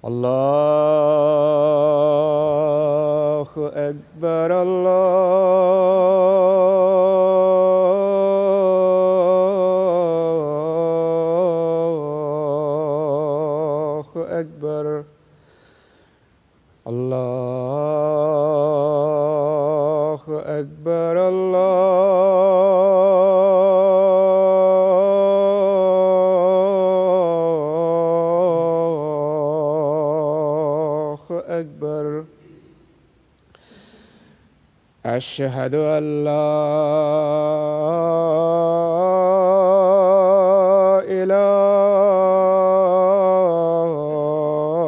الله أكبر الله أكبر الله أكبر الله أكبر أشهد أن لا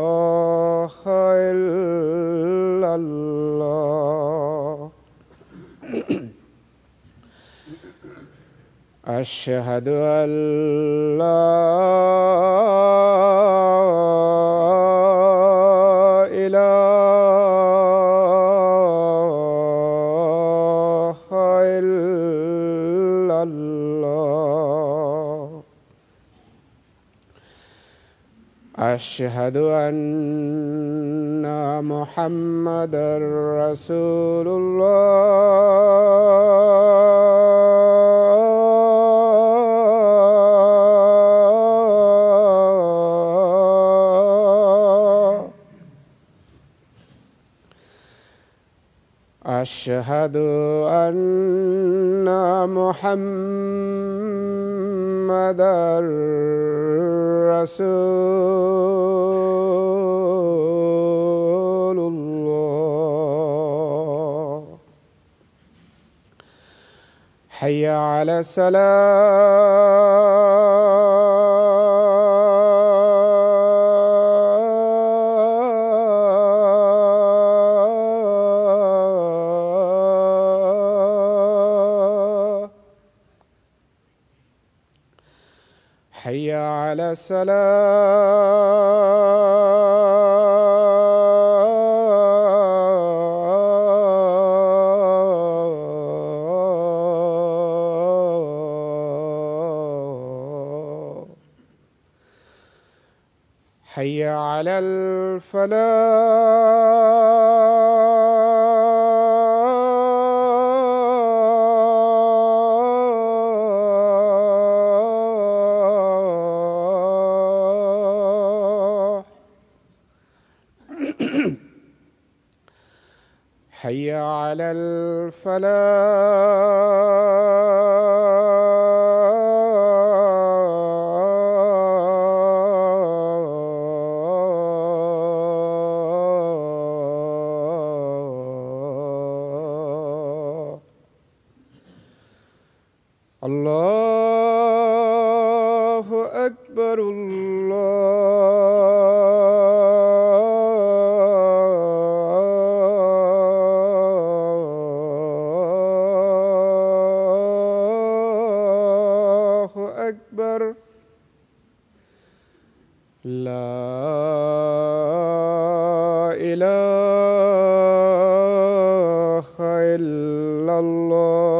إله إلا الله أشهد أن لا إله إلا الله أشهد أن محمدًا رسول الله أشهد أن محمدًا رسول الله حي على الصلاة حي على الصلاة حي على الفلاح حي على الفلاح الله أكبر الله أكبر لا إله إلا الله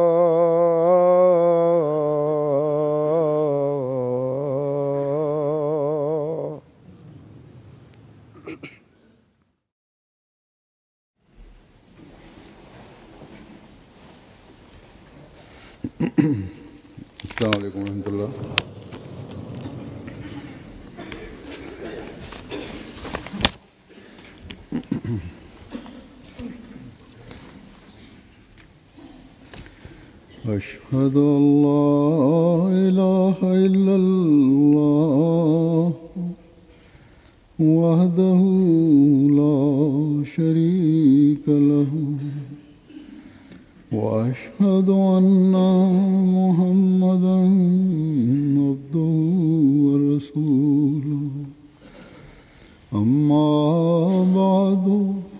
अस्सलाम वालेकुम रहमतुल्लाह। أشهد أن لا إله إلا الله وحده لا شريك له وأشهد أن محمدا عبده ورسوله أما بعد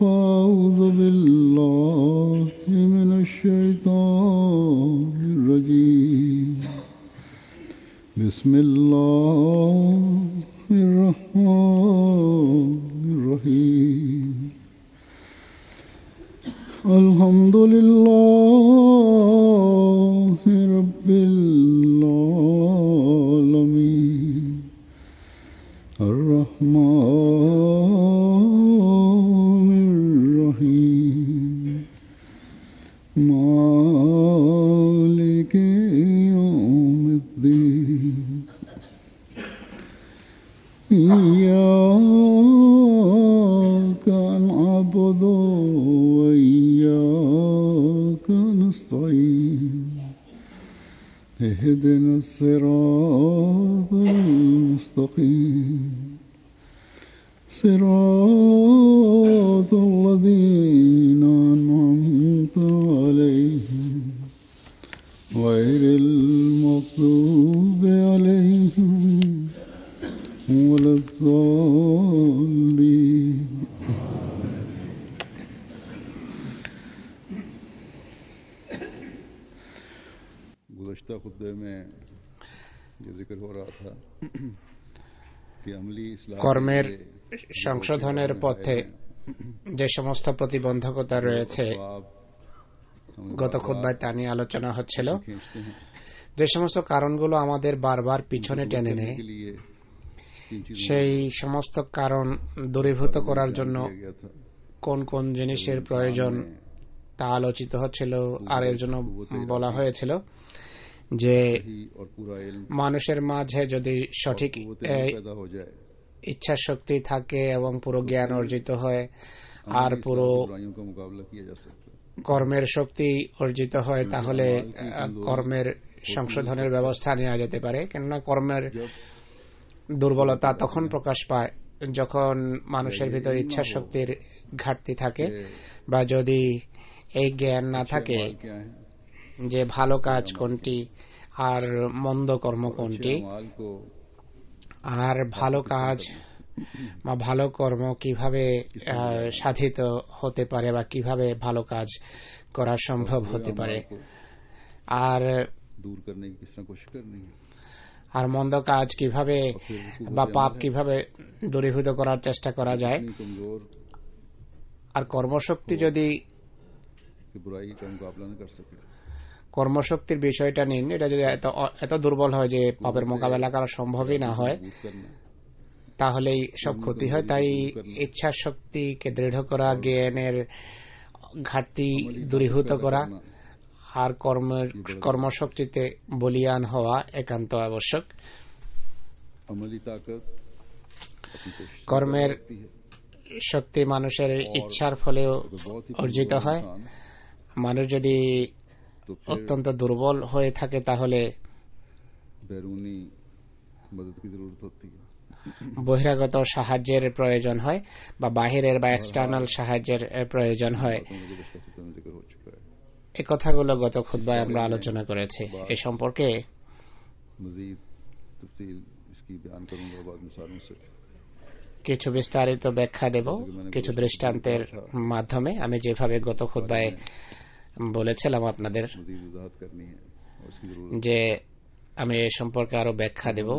فأعوذ بالله من الشيطان الرجيم بسم الله الرحمن الرحيم الحمد لله رب العالمين الرحمن الرحيم مالك يوم الدين إياك نعبد وإياك نستعين اهدنا الصراط المستقيم صراط الذين أنعمت عليهم غير المغضوب عليهم ولا الضالين गुज़श्ता खुतबे में ये जिक्र हो रहा था कि अमली इस्लाह কর্মের সংশোধনের পথে যে সমস্ত প্রতিবন্ধকতা রয়েছে গত খুতবায় তা নিয়ে আলোচনা হচ্ছিল। যে সমস্ত কারণগুলো আমাদের বারবার পিছনে টেনে নেয় সেই সমস্ত কারণ দূরীভূত করার জন্য কোন কোন জিনিসের প্রয়োজন তা আলোচিত হচ্ছিল। আর এর জন্য বলা হয়েছিল যে মানুষের মাঝে যদি সঠিক ইচ্ছা শক্তি থাকে এবং পুরো জ্ঞান অর্জিত হয় আর পুরো কর্মের শক্তি অর্জিত হয় তাহলে কর্মের সংশোধনের ব্যবস্থা নেওয়া যেতে পারে। কেননা কর্মের দুর্বলতা তখন প্রকাশ পায় যখন মানুষের ভিতর ইচ্ছা শক্তির ঘাটতি থাকে বা যদি এই জ্ঞান না থাকে যে ভালো কাজ কোনটি আর মন্দ কর্ম কোনটি, আর ভালো কাজ বা ভালো কর্ম কিভাবে সাধিত হতে পারে বা কিভাবে ভালো কাজ করা সম্ভব হতে পারে, আর মন্দ কাজ কিভাবে বা পাপ কিভাবে দূরীভূত করার চেষ্টা করা যায়। আর কর্মশক্তি যদি কর্মশক্তির বিষয়টা নিন, এটা যদি এত দুর্বল হয় যে পাপের মোকাবেলা করা সম্ভবই না হয় তাহলেই সব ক্ষতি হয়। তাই ইচ্ছা শক্তিকে দৃঢ় করা, জ্ঞানের ঘাটতি দূরীভূত করা আর কর্মশক্তিতে বলীয়ান হওয়া একান্ত আবশ্যক। কর্মের শক্তি মানুষের ইচ্ছার ফলেও অর্জিত হয়। মানুষ যদি অত্যন্ত দুর্বল হয়ে থাকে তাহলে বহিরাগত সাহায্যের প্রয়োজন হয় বা বাহিরের বা এক্সটার্নাল সাহায্যের প্রয়োজন হয়। এই কথাগুলো গত খুতবায় আমরা আলোচনা করেছি। এ সম্পর্কে কিছু বিস্তারিত ব্যাখ্যা দেব কিছু দৃষ্টান্তের মাধ্যমে। আমি যেভাবে গত খুতবায় বলেছিলাম আপনাদের যে আমি এ সম্পর্কে আরো ব্যাখ্যা দেব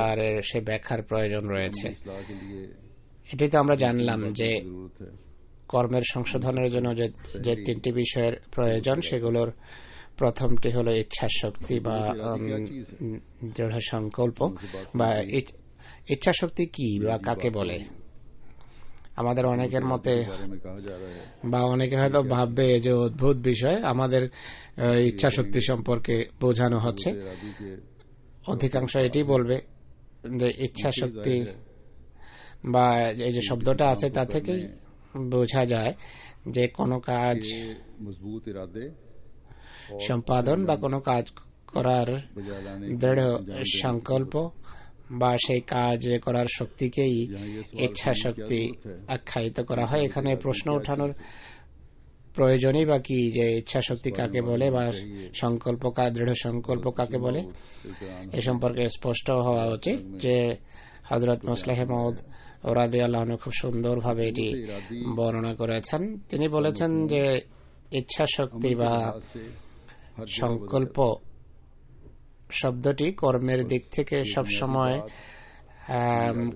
আর সেই ব্যাখ্যার প্রয়োজন রয়েছে। এটি তো আমরা জানলাম যে কর্মের সংশোধনের জন্য যে তিনটি বিষয়ের প্রয়োজন সেগুলোর প্রথমটি হলো ইচ্ছা শক্তি বা দৃঢ় সংকল্প। বা ইচ্ছা শক্তি কি বা কাকে বলে? আমাদের অনেকের মতে বা অনেকের হয়তো ভাববে যে অদ্ভুত বিষয়, আমাদের ইচ্ছা শক্তি সম্পর্কে বোঝানো হচ্ছে। অধিকাংশ এটি বলবে যে ইচ্ছা শক্তি বা এই যে শব্দটা আছে তা থেকেই বোঝা যায় যে কোনো কাজ সম্পাদন বা কোনো কাজ করার দৃঢ় সংকল্প বা সেই কাজ করার শক্তিকেই ইচ্ছা শক্তি আখ্যায়িত করা হয়। এখানে প্রশ্ন ওঠানোর প্রয়োজনই বা কি, যে ইচ্ছা শক্তি কাকে বলে বা সংকল্প, দৃঢ় সংকল্প কাকে বলে, এ সম্পর্কে স্পষ্ট হওয়া উচিত। যে হযরত মুসলিহ মাউদ রাদিয়াল্লাহু আনহু খুব সুন্দরভাবে এটি বর্ণনা করেছেন। তিনি বলেছেন যে ইচ্ছা শক্তি বা সংকল্প শব্দটি কর্মের দিক থেকে সবসময়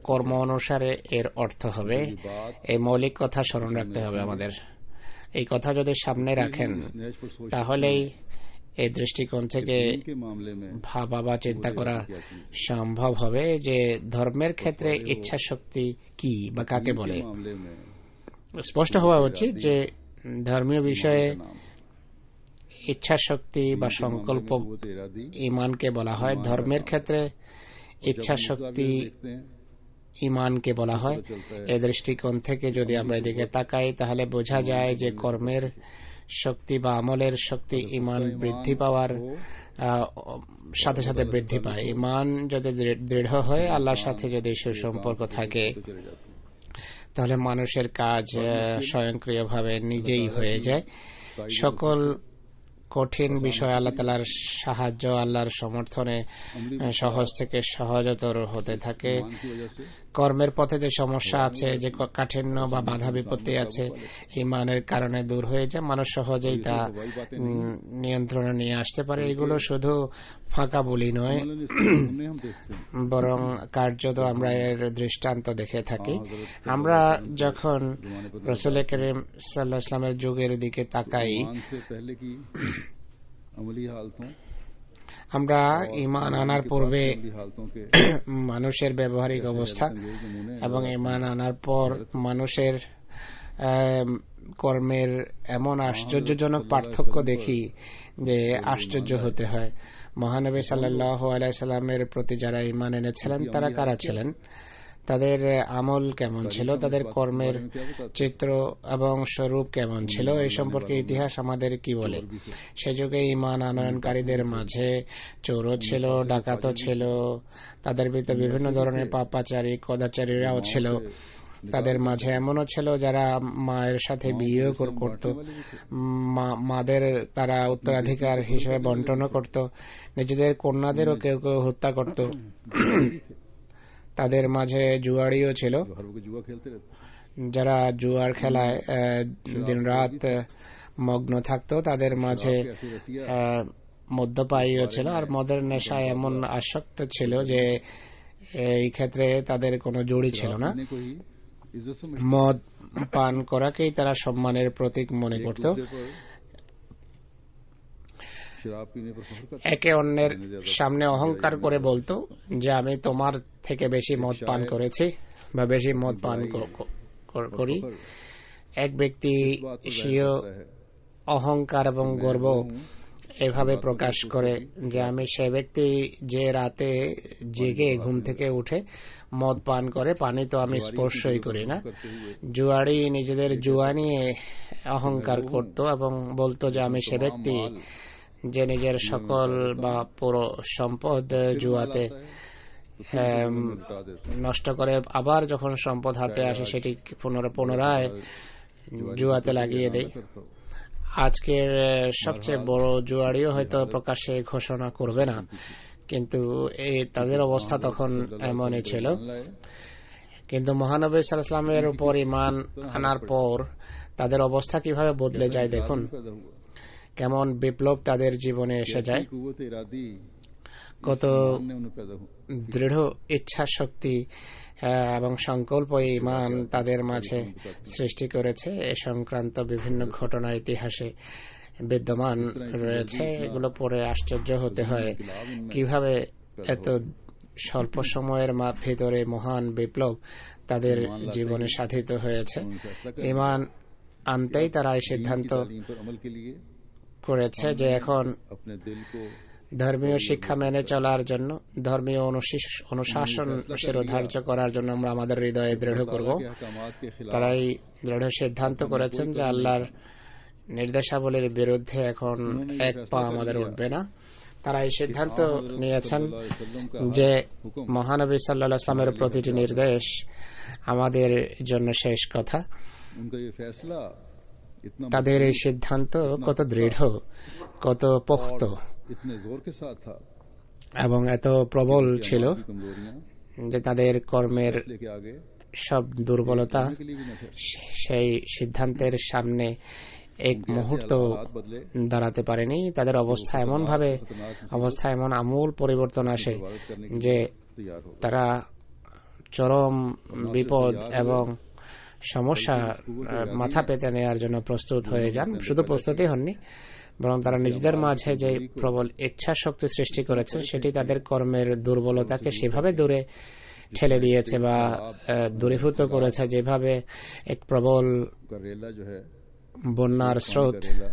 কর্ম অনুসারে এর অর্থ হবে। এই মৌলিক কথা স্মরণ রাখতে হবে আমাদের। এই কথা যদি সামনে রাখেন তাহলেই এই দৃষ্টিকোণ থেকে ভাবা বা চিন্তা করা সম্ভব হবে যে ধর্মের ক্ষেত্রে ইচ্ছা শক্তি কি বা কাকে বলে। স্পষ্ট হওয়া উচিত যে ধর্মীয় বিষয়ে ইচ্ছা শক্তি বা সংকল্প ঈমানকে বলা হয়, ধর্মের ক্ষেত্রে ইচ্ছা শক্তি ঈমানকে বলা হয়। এই দৃষ্টিকোণ থেকে যদি আমরা এদিকে তাকাই তাহলে বোঝা যায় যে কর্মের শক্তি বা আমলের শক্তি ঈমান বৃদ্ধি পাওয়ার সাথে সাথে বৃদ্ধি পায়। ঈমান যদি দৃঢ় হয়, আল্লাহর সাথে যদি সুসম্পর্ক থাকে, তাহলে মানুষের কাজ স্বয়ংক্রিয়ভাবে নিজেই হয়ে যায়। সকল কঠিন বিষয় আল্লাহ তাআলার সাহায্য, আল্লাহর সমর্থনে সহজ থেকে সহজতর হতে থাকে। কর্মের পথে যে সমস্যা আছে, যে কাঠিন্য বা বাধা বিপত্তি আছে, ঈমানের কারণে দূর হয়ে যায়। মানুষ সহজেই তা নিয়ন্ত্রণে নিয়ে আসতে পারে। এগুলো শুধু ফাঁকা বলি নয়, বরং কার্যত আমরা এর দৃষ্টান্ত দেখে থাকি। আমরা যখন রাসূল করিম সাল্লাল্লাহু আলাইহি ওয়াসাল্লামের যুগের দিকে তাকাই, আমরা ঈমান আনার পূর্বে মানুষের ব্যবহারিক অবস্থা এবং ঈমান আনার পর মানুষের কর্মের এমন আশ্চর্যজনক পার্থক্য দেখি যে আশ্চর্য হতে হয়। মহানবী সাল্লাল্লাহু আলাইহি সাল্লামের প্রতি যারা ঈমান এনেছিলেন তারা কারা ছিলেন, তাদের আমল কেমন ছিল, তাদের কর্মের চিত্র এবং স্বরূপ কেমন ছিল, এই সম্পর্কে ইতিহাস আমাদের কি বলে। সে যুগে ঈমান আনয়নকারীদের মাঝে চোরও ছিল, ডাকাতও ছিল, তাদের ভিতরে বিভিন্ন ধরনের পাপাচারী কদাচারীরাও ছিল। তাদের মাঝে এমনও ছিল যারা মায়ের সাথে বিয়ে করত, মাদের তারা উত্তরাধিকার হিসেবে বন্টন করত, নিজেদের কন্যাদেরও কেউ কেউ হত্যা করত। তাদের মাঝে জুয়াড়িও ছিল, যারা জুয়ার খেলায় দিনরাত মগ্ন থাকতো। তাদের মাঝে মদ্যপায়ীও ছিল, আর মদের নেশায় এমন আসক্ত ছিল যে এই ক্ষেত্রে তাদের কোনো জড়ি ছিল না। মদ পান করাকেই তারা সম্মানের প্রতীক মনে করত। একে অন্যের সামনে অহংকার করে বলতো যে আমি তোমার থেকে বেশি মদ পান করেছি বা বেশি মদ পান করি। এক ব্যক্তি স্বীয় অহংকার এবং গর্ব এভাবে প্রকাশ করে যে আমি সে ব্যক্তি যে রাতে জেগে ঘুম থেকে উঠে মদ পান করে, পানি তো আমি স্পর্শই করি না। জুয়ারি নিজেদের জুয়া নিয়ে অহংকার করত এবং বলতো যে আমি সে ব্যক্তি যে নিজের সকল বা পুরো সম্পদ জুয়াতে নষ্ট করে, আবার যখন সম্পদ হাতে আসে সেটি পুনরায় জুয়াতে লাগিয়ে দেয়। আজকের সবচেয়ে বড় জুয়ারিও হয়তো প্রকাশ্যে ঘোষণা করবে না, কিন্তু তাদের অবস্থা তখন এমনই ছিল। কিন্তু মহানবী সাল্লাল্লাহু আলাইহি ওয়াসাল্লামের উপর ঈমান আনার পর তাদের অবস্থা কিভাবে বদলে যায় দেখুন, কেমন বিপ্লব তাদের জীবনে এসে যায়। কত দৃঢ় ইচ্ছা শক্তি এবং সংকল্প ঈমান তাদের মাঝে সৃষ্টি করেছে। এ সংক্রান্ত বিভিন্ন ঘটনা ইতিহাসে বিদ্যমান রয়েছে। এগুলো পড়ে আশ্চর্য হতে হয় কিভাবে এত স্বল্প সময়ের ভিতরে মহান বিপ্লব তাদের জীবনে সাধিত হয়েছে। ঈমান আনতেই তারা এই সিদ্ধান্ত করেছে যে এখন ধর্মীয় শিক্ষা মেনে চলার জন্য, ধর্মীয় অনুশাসন শিরোধার্য করার জন্য আমরা আমাদের হৃদয়ে দৃঢ় করব। তারাই দৃঢ় সিদ্ধান্ত করেছেন যে আল্লাহর নির্দেশাবলীর বিরুদ্ধে এখন এক পা আমাদের উঠবে না। তারা এই সিদ্ধান্ত নিয়েছেন যে মহানবী সাল্লাল্লাহু আলাইহি ওয়াসাল্লামের প্রতিটি নির্দেশ আমাদের জন্য শেষ কথা। इतना তাদের এই সিদ্ধান্ত কত দৃঢ়, কত পোক্ত इतने जोर के साथ था এবং এত প্রবল ছিল की कमजोरियां যে তাদের কর্মের लेके आगे সব দুর্বলতা के लिए भी न ठहर সেই সিদ্ধান্তের সামনে এক মুহূর্ত हालात बदले দাঁড়াতে পারেনি। তাদের অবস্থা এমন ভাবে এমন আমূল পরিবর্তন আসে इबादत करने के যে तैयार हो তারা চরম বিপদ এবং সমস্যা মাথা পেতে নেওয়ার জন্য প্রস্তুত হয়ে যান। শুধু প্রস্তুতই হননি, বরং তারা নিজেদের মাঝে যে প্রবল ইচ্ছা শক্তি সৃষ্টি করেছে সেটি তাদের কর্মের দুর্বলতাকে সেভাবে দূরে ঠেলে দিয়েছে বা দূরীভূত করেছে, যেভাবে এক প্রবল करेला जो है বন্যার স্রোত, करेला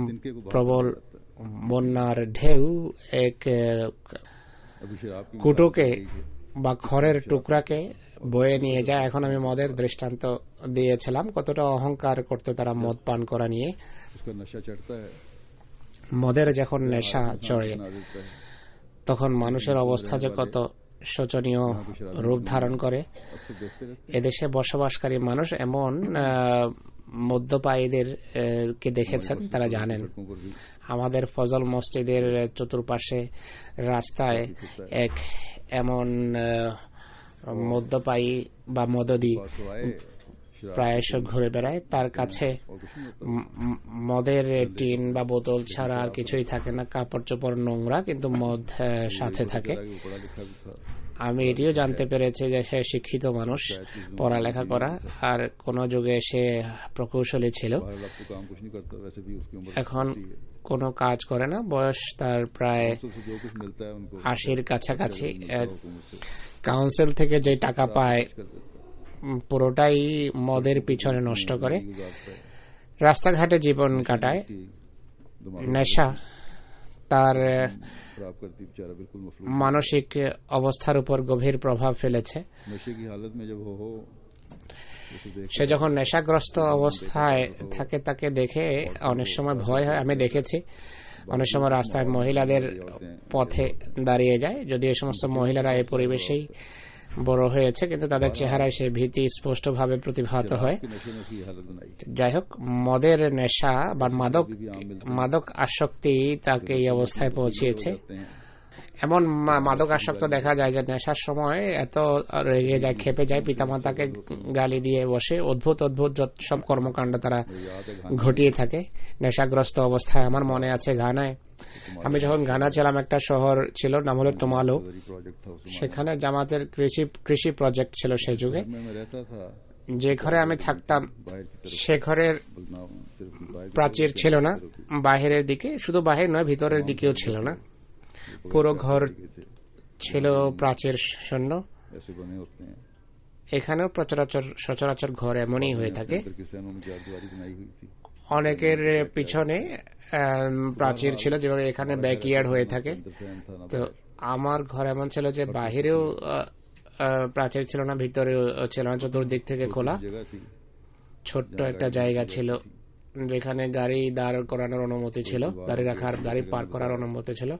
तिनके को बाहर প্রবল বন্যার ঢেউ এক अभी शराब की কুটোকে বা খড়ের টুকরাকে বয়ে নিয়ে যায়। এখন আমি মদের দৃষ্টান্ত দিয়েছিলাম, কতটা অহংকার করতে তারা মদ পান করা নিয়ে। उसका नशा चढ़ता है মদের যখন নেশা চড়ে बना देता है। তখন মানুষের অবস্থা যে কত শোচনীয় রূপ ধারণ করে। अक्सर देखते रहते এদেশে বসবাসকারী মানুষ এমন মদ্যপায়ীদের কে দেখেছেন, তারা জানেন। हैं सड़कों पर भी আমাদের ফজল মসজিদের চতুর্পাশে রাস্তায় এক এমন মদ্যপায়ী বা মদদি सवाए शराब প্রায়শ ঘুরে বেড়ায়। তার কাছে और कुछ नहीं होता মদের টিন বা বোতল ছাড়া আর কিছুই থাকে না, কাপড় চোপড় নোংরা, কিন্তু মদ সাথে থাকে। वो पढ़ा लिखा भी था আমি এটিও জানতে পেরেছি যে সে শিক্ষিত মানুষ, পড়ালেখা করা, আর কোন যুগে সে প্রকৌশলী ছিল। बाहर अब तो काम कुछ नहीं करता वैसे भी उसकी उम्र এখন 80 है কোনো काज করে না, বয়স তার প্রায় काउंसिल से जो कुछ मिलता है उनको 80-র কাছাকাছি। हुकूमत से কাউন্সিল থেকে যে টাকা পায় कर देता है পুরোটাই মদের পিছনে নষ্ট করে, गुजारता है রাস্তাঘাটে জীবন কাটায়। उसकी दिमाग নেশা তার खराब करती बेचारा बिल्कुल मफलूज মানসিক অবস্থার উপর গভীর প্রভাব ফেলেছে। नशे की हालत में जब हो उसे देख সে যখন নেশাগ্রস্ত অবস্থায় থাকে তাকে দেখে অনেক সময় ভয় হয়। আমি দেখেছি অনেক সময় রাস্তায় মহিলাদের পথে দাঁড়িয়ে যায়, যদি এই সমস্ত মহিলারা এই পরিবেশেই বড় হয়েছে, কিন্তু তাদের চেহারায় সেই ভীতি স্পষ্টভাবে প্রতিভাত হয়। के नशे ने उसकी हालत बनाई যাই হোক, মদের নেশা বা মাদক আসক্তি তাকে এই অবস্থায় পৌঁছিয়েছে। करते हैं এমন মাদক আসক্ত দেখা যায় যে নেশার সময় এত রেগে যায়, খেপে যায়, পিতামাতাকে গালি দিয়ে বসে, অদ্ভুত অদ্ভুত যত সব কর্মকাণ্ড তারা याद है ঘটিয়ে থাকে নেশাগ্রস্ত অবস্থায়। আমার মনে আছে ঘানায়, আমি যখন ঘানা ছিলাম, একটা শহর ছিল নাম হলো টোমালো। घाना प्रोजेक्ट था उस সেখানে জামাতের কৃষি প্রজেক্ট ছিল সেই যুগে। समय में रहता था যে ঘরে আমি থাকতাম बाहर की तरफ সে ঘরের बोलना सिर्फ बाहर की প্রাচীর ছিল না, বাহিরের দিকে, শুধু বাহির নয় ভিতরের দিকেও ছিল না, পুরো ঘর तरफ थे ছিল প্রাচীর শূন্য। ऐसे बने होते हैं এখানেও সচরাচর ঘর এমনই হয়ে থাকে। अंदर के सैनों में चारदीवारी बनाई हुई थी অনেকের পিছনে প্রাচীর ছিল, যেভাবে এখানে ব্যাকইয়ার্ড হয়ে থাকে। अंदर सैन था ना তো আমার ঘর এমন ছিল যে বাহিরেও প্রাচীর ছিল না, ভিতরেও ছিল না, চতুর্দিক থেকে খোলা जगह थी ছোট্ট একটা জায়গা ছিল যেখানে গাড়ি দাঁড় করানোর অনুমতি ছিল, গাড়ি পার্ক করার অনুমতি ছিল,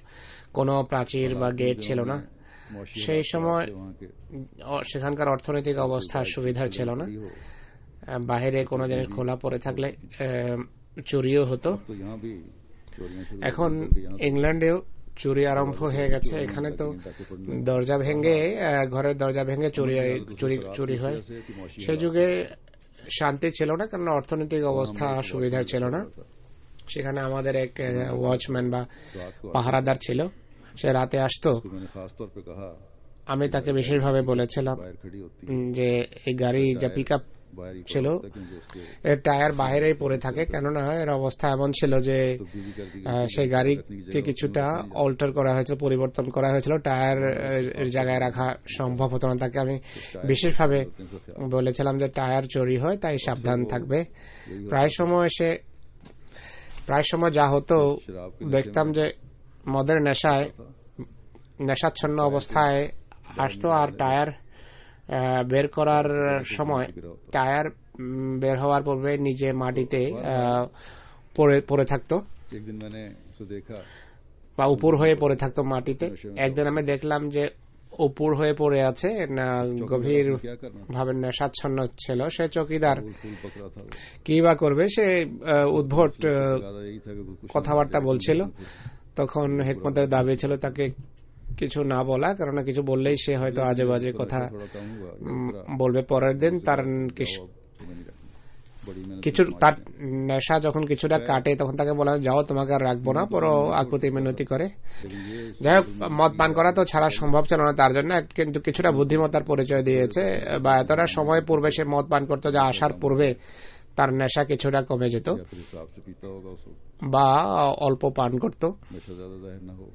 কোনো প্রাচীর বা গেট ছিল না। मौसी সেই সময় वहाँ के সেখানকার অর্থনৈতিক অবস্থা সুবিধার ছিল না। বাহিরে কোনো জিনিস খোলা পড়ে থাকলে চুরিও হতো। तो यहाँ भी चोरियां शुरू এখন ইংল্যান্ডেও চুরি আরম্ভ হয়ে গেছে। এখানে তো দরজা ভেঙে ঘরের দরজা ভেঙে চুরি হয়। সেই যুগে শান্তি ছিল না, কারণ অর্থনৈতিক অবস্থা সুবিধার ছিল না। সেখানে আমাদের এক ওয়াচম্যান বা পাহারাদার ছিল, সে রাতে আসতো। तो मैंने खास तौर पे कहा আমি তাকে বিশেষভাবে বলেছিলাম बाहर खड़ी होती যে এই গাড়ি যে পিক আপ बाहर ही ছিল खड़ा होता क्योंकि उसके এর টায়ার বাইরেই পড়ে থাকে, কেননা এর অবস্থা এমন ছিল যে तब्दीली कर दी সেই গাড়িকে কিছুটা অল্টার করা হয়েছিল, পরিবর্তন করা হয়েছিল, টায়ার এর জায়গায় রাখা সম্ভব হতো না। তাকে আমি বিশেষভাবে বলেছিলাম যে টায়ার চুরি হয়, তাই সাবধান থাকবে। প্রায় সময় যা হতো দেখতাম যে মদের নেশাচ্ছন্ন অবস্থায় আসতো, আর টায়ার বের করার সময় টায়ার বের হওয়ার পূর্বে নিজে মাটিতে পড়ে থাকতো एक दिन मैंने उसे देखा বা উপর হয়ে পড়ে থাকতো মাটিতে। একদিন আমি দেখলাম যে উপুড় হয়ে পড়ে আছে, গভীর क्या करना था ভাবে নেশাচ্ছন্ন ছিল। সে চৌকিদার फूल पकड़ा था वो কি বা করবে, সে উদ্ভট ज्यादा यही था कि कुछ কথাবার্তা বলছিল। তখন হেকমতের দাবি ছিল তাকে কিছু না বলা, কারণ কিছু বললেই সে হয়তো আজে বাজে কথা थोड़ा कम हुआ বলবে। পরের দিন তার बड़ी मैंने কিছু তার নেশা যখন কিছুটা কাটে তখন তাকে বলা হয়, যাও তোমাকে আর রাখবো না, পর আকুতি মিনতি করে। लेकिन ये যাই হোক, মদ পান করা তো ছাড়া সম্ভব ছিল না তার জন্য, কিন্তু কিছুটা বুদ্ধিমত্তার পরিচয় দিয়েছে, বা এতটা সময় পূর্বে সে মদ পান করতো যা আসার পূর্বে তার নেশা কিছুটা কমে যেত, या फिर हिसाब से पीता होगा उसको বা অল্প পান করত, नशा ज्यादा जाहिर ना हो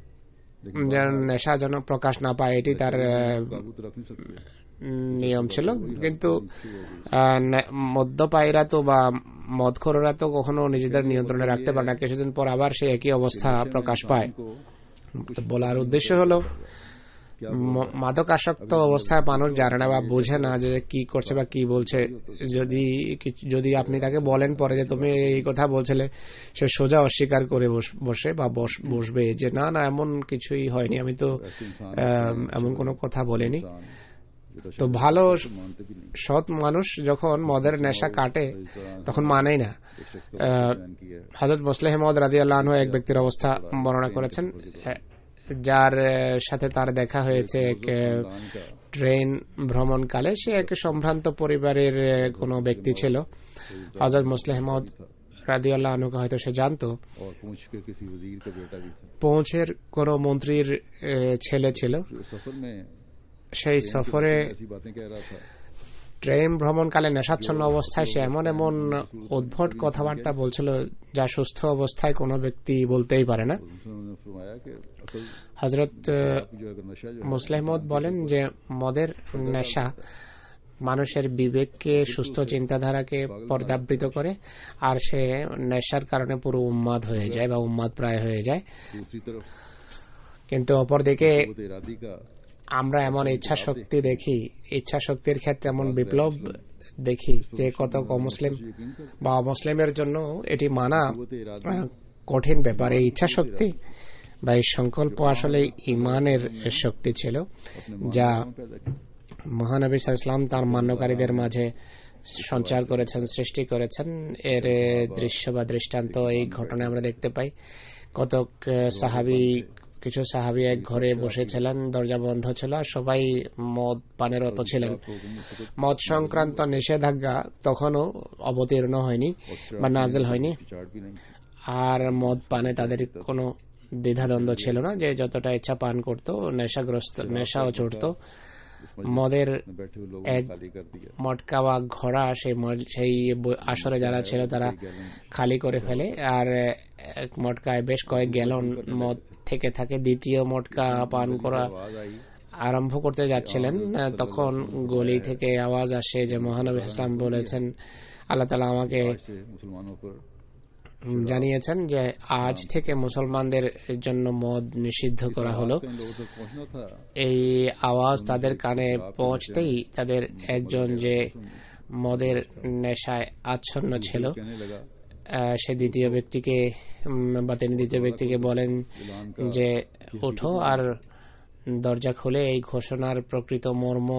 যেন নেশা যেন প্রকাশ না পায়, এটি তার काबू तो रख नहीं सकते নিয়ম ছিল। কিন্তু মদ্যপায়ীরা তো বা মদখোররা তো কখনো নিজেদের নিয়ন্ত্রণে রাখতে পারে না, কিছুদিন পর আবার সে একই অবস্থা প্রকাশ পায়। তো বলার উদ্দেশ্য হলো, মাদকাসক্ত অবস্থায় মানুষ জানে না বা বোঝে না যে কি করছে বা কি বলছে। যদি আপনি তাকে বলেন পরে যে তুমি এই কথা বলছিলে, সে সোজা অস্বীকার করে বসে বা বসবে যে না না এমন কিছুই হয়নি, আমি তো এমন কোনো কথা বলিনি। তো ভালো সৎ মানুষ যখন মদের নেশা কাটে তখন মানেই না। হযরত মুসলিম মাউদ রাদিয়াল্লাহু আনহু এক ব্যক্তির অবস্থা বর্ণনা করেছেন, যার সাথে তার দেখা হয়েছে এক ট্রেন ভ্রমণকালে। সে এক সম্ভ্রান্ত পরিবারের কোনো ব্যক্তি ছিল। হযরত মুসলিম মাউদ রাদিয়াল্লাহু আনহুকে হয়তো সে জানতো। পৌঁছের কোন মন্ত্রীর ছেলে ছিল। সেই সফরে ট্রেন ভ্রমণকালে নেশাচ্ছন্ন অবস্থায় সে এমন এমন উদ্ভট কথাবার্তা বলছিল যা সুস্থ অবস্থায় কোনো ব্যক্তি বলতেই পারে না। হযরত মুসলিম মাউদ বলেন যে মদের নেশা মানুষের বিবেককে, সুস্থ চিন্তাধারাকে পর্দাবৃত করে, আর সে নেশার কারণে পুরো উন্মাদ হয়ে যায় বা উন্মাদ প্রায় হয়ে যায়। কিন্তু অপরদিকে আমরা এমন ইচ্ছা শক্তি দেখি, ইচ্ছা শক্তির ক্ষেত্রে এমন বিপ্লব দেখি যে কত অমুসলিম বা অমুসলিমের জন্য এটি মানা কঠিন ব্যাপার। এই ইচ্ছা শক্তি বা এই সংকল্প আসলে ইমানের শক্তি ছিল, যা মহানবী সাল্লাল্লাহু আলাইহি ওয়াসাল্লাম তার মান্যকারীদের মাঝে সঞ্চার করেছেন, সৃষ্টি করেছেন। এর দৃশ্য বা দৃষ্টান্ত এই ঘটনায় আমরা দেখতে পাই। কিছু সাহাবী এক ঘরে বসেছিলেন, দরজা বন্ধ ছিল, আর সবাই মদ পানের রত ছিলেন। মদ সংক্রান্ত নিষেধাজ্ঞা তখনও অবতীর্ণ হয়নি বা নাজিল হয়নি, আর মদ পানে তাদের কোনো দ্বিধাদ্বন্দ্ব ছিল না, যে যতটা ইচ্ছা পান করত, নেশাও চড়ত। মদের এক মটকা বা ঘোড়া সেই আসরে যারা ছিল তারা খালি করে ফেলে, আর এক মটকায় বেশ কয়েক গ্যালন মদ থেকে থাকে। দ্বিতীয় মটকা পান করা আরম্ভ করতে যাচ্ছিলেন, তখন গলি থেকে আওয়াজ আসে যে মহানবী ইসলাম বলেছেন, আল্লাহ তাআলা আমাকে জানিয়েছেন যে আজ থেকে মুসলমানদের জন্য মদ নিষিদ্ধ করা হলো। এই আওয়াজ তাদের কানে পৌঁছতেই তাদের একজন যে মদের নেশায় আচ্ছন্ন ছিল সে দ্বিতীয় ব্যক্তিকে বলেন যে ওঠো আর দরজা খুলে এই ঘোষণার প্রকৃত মর্ম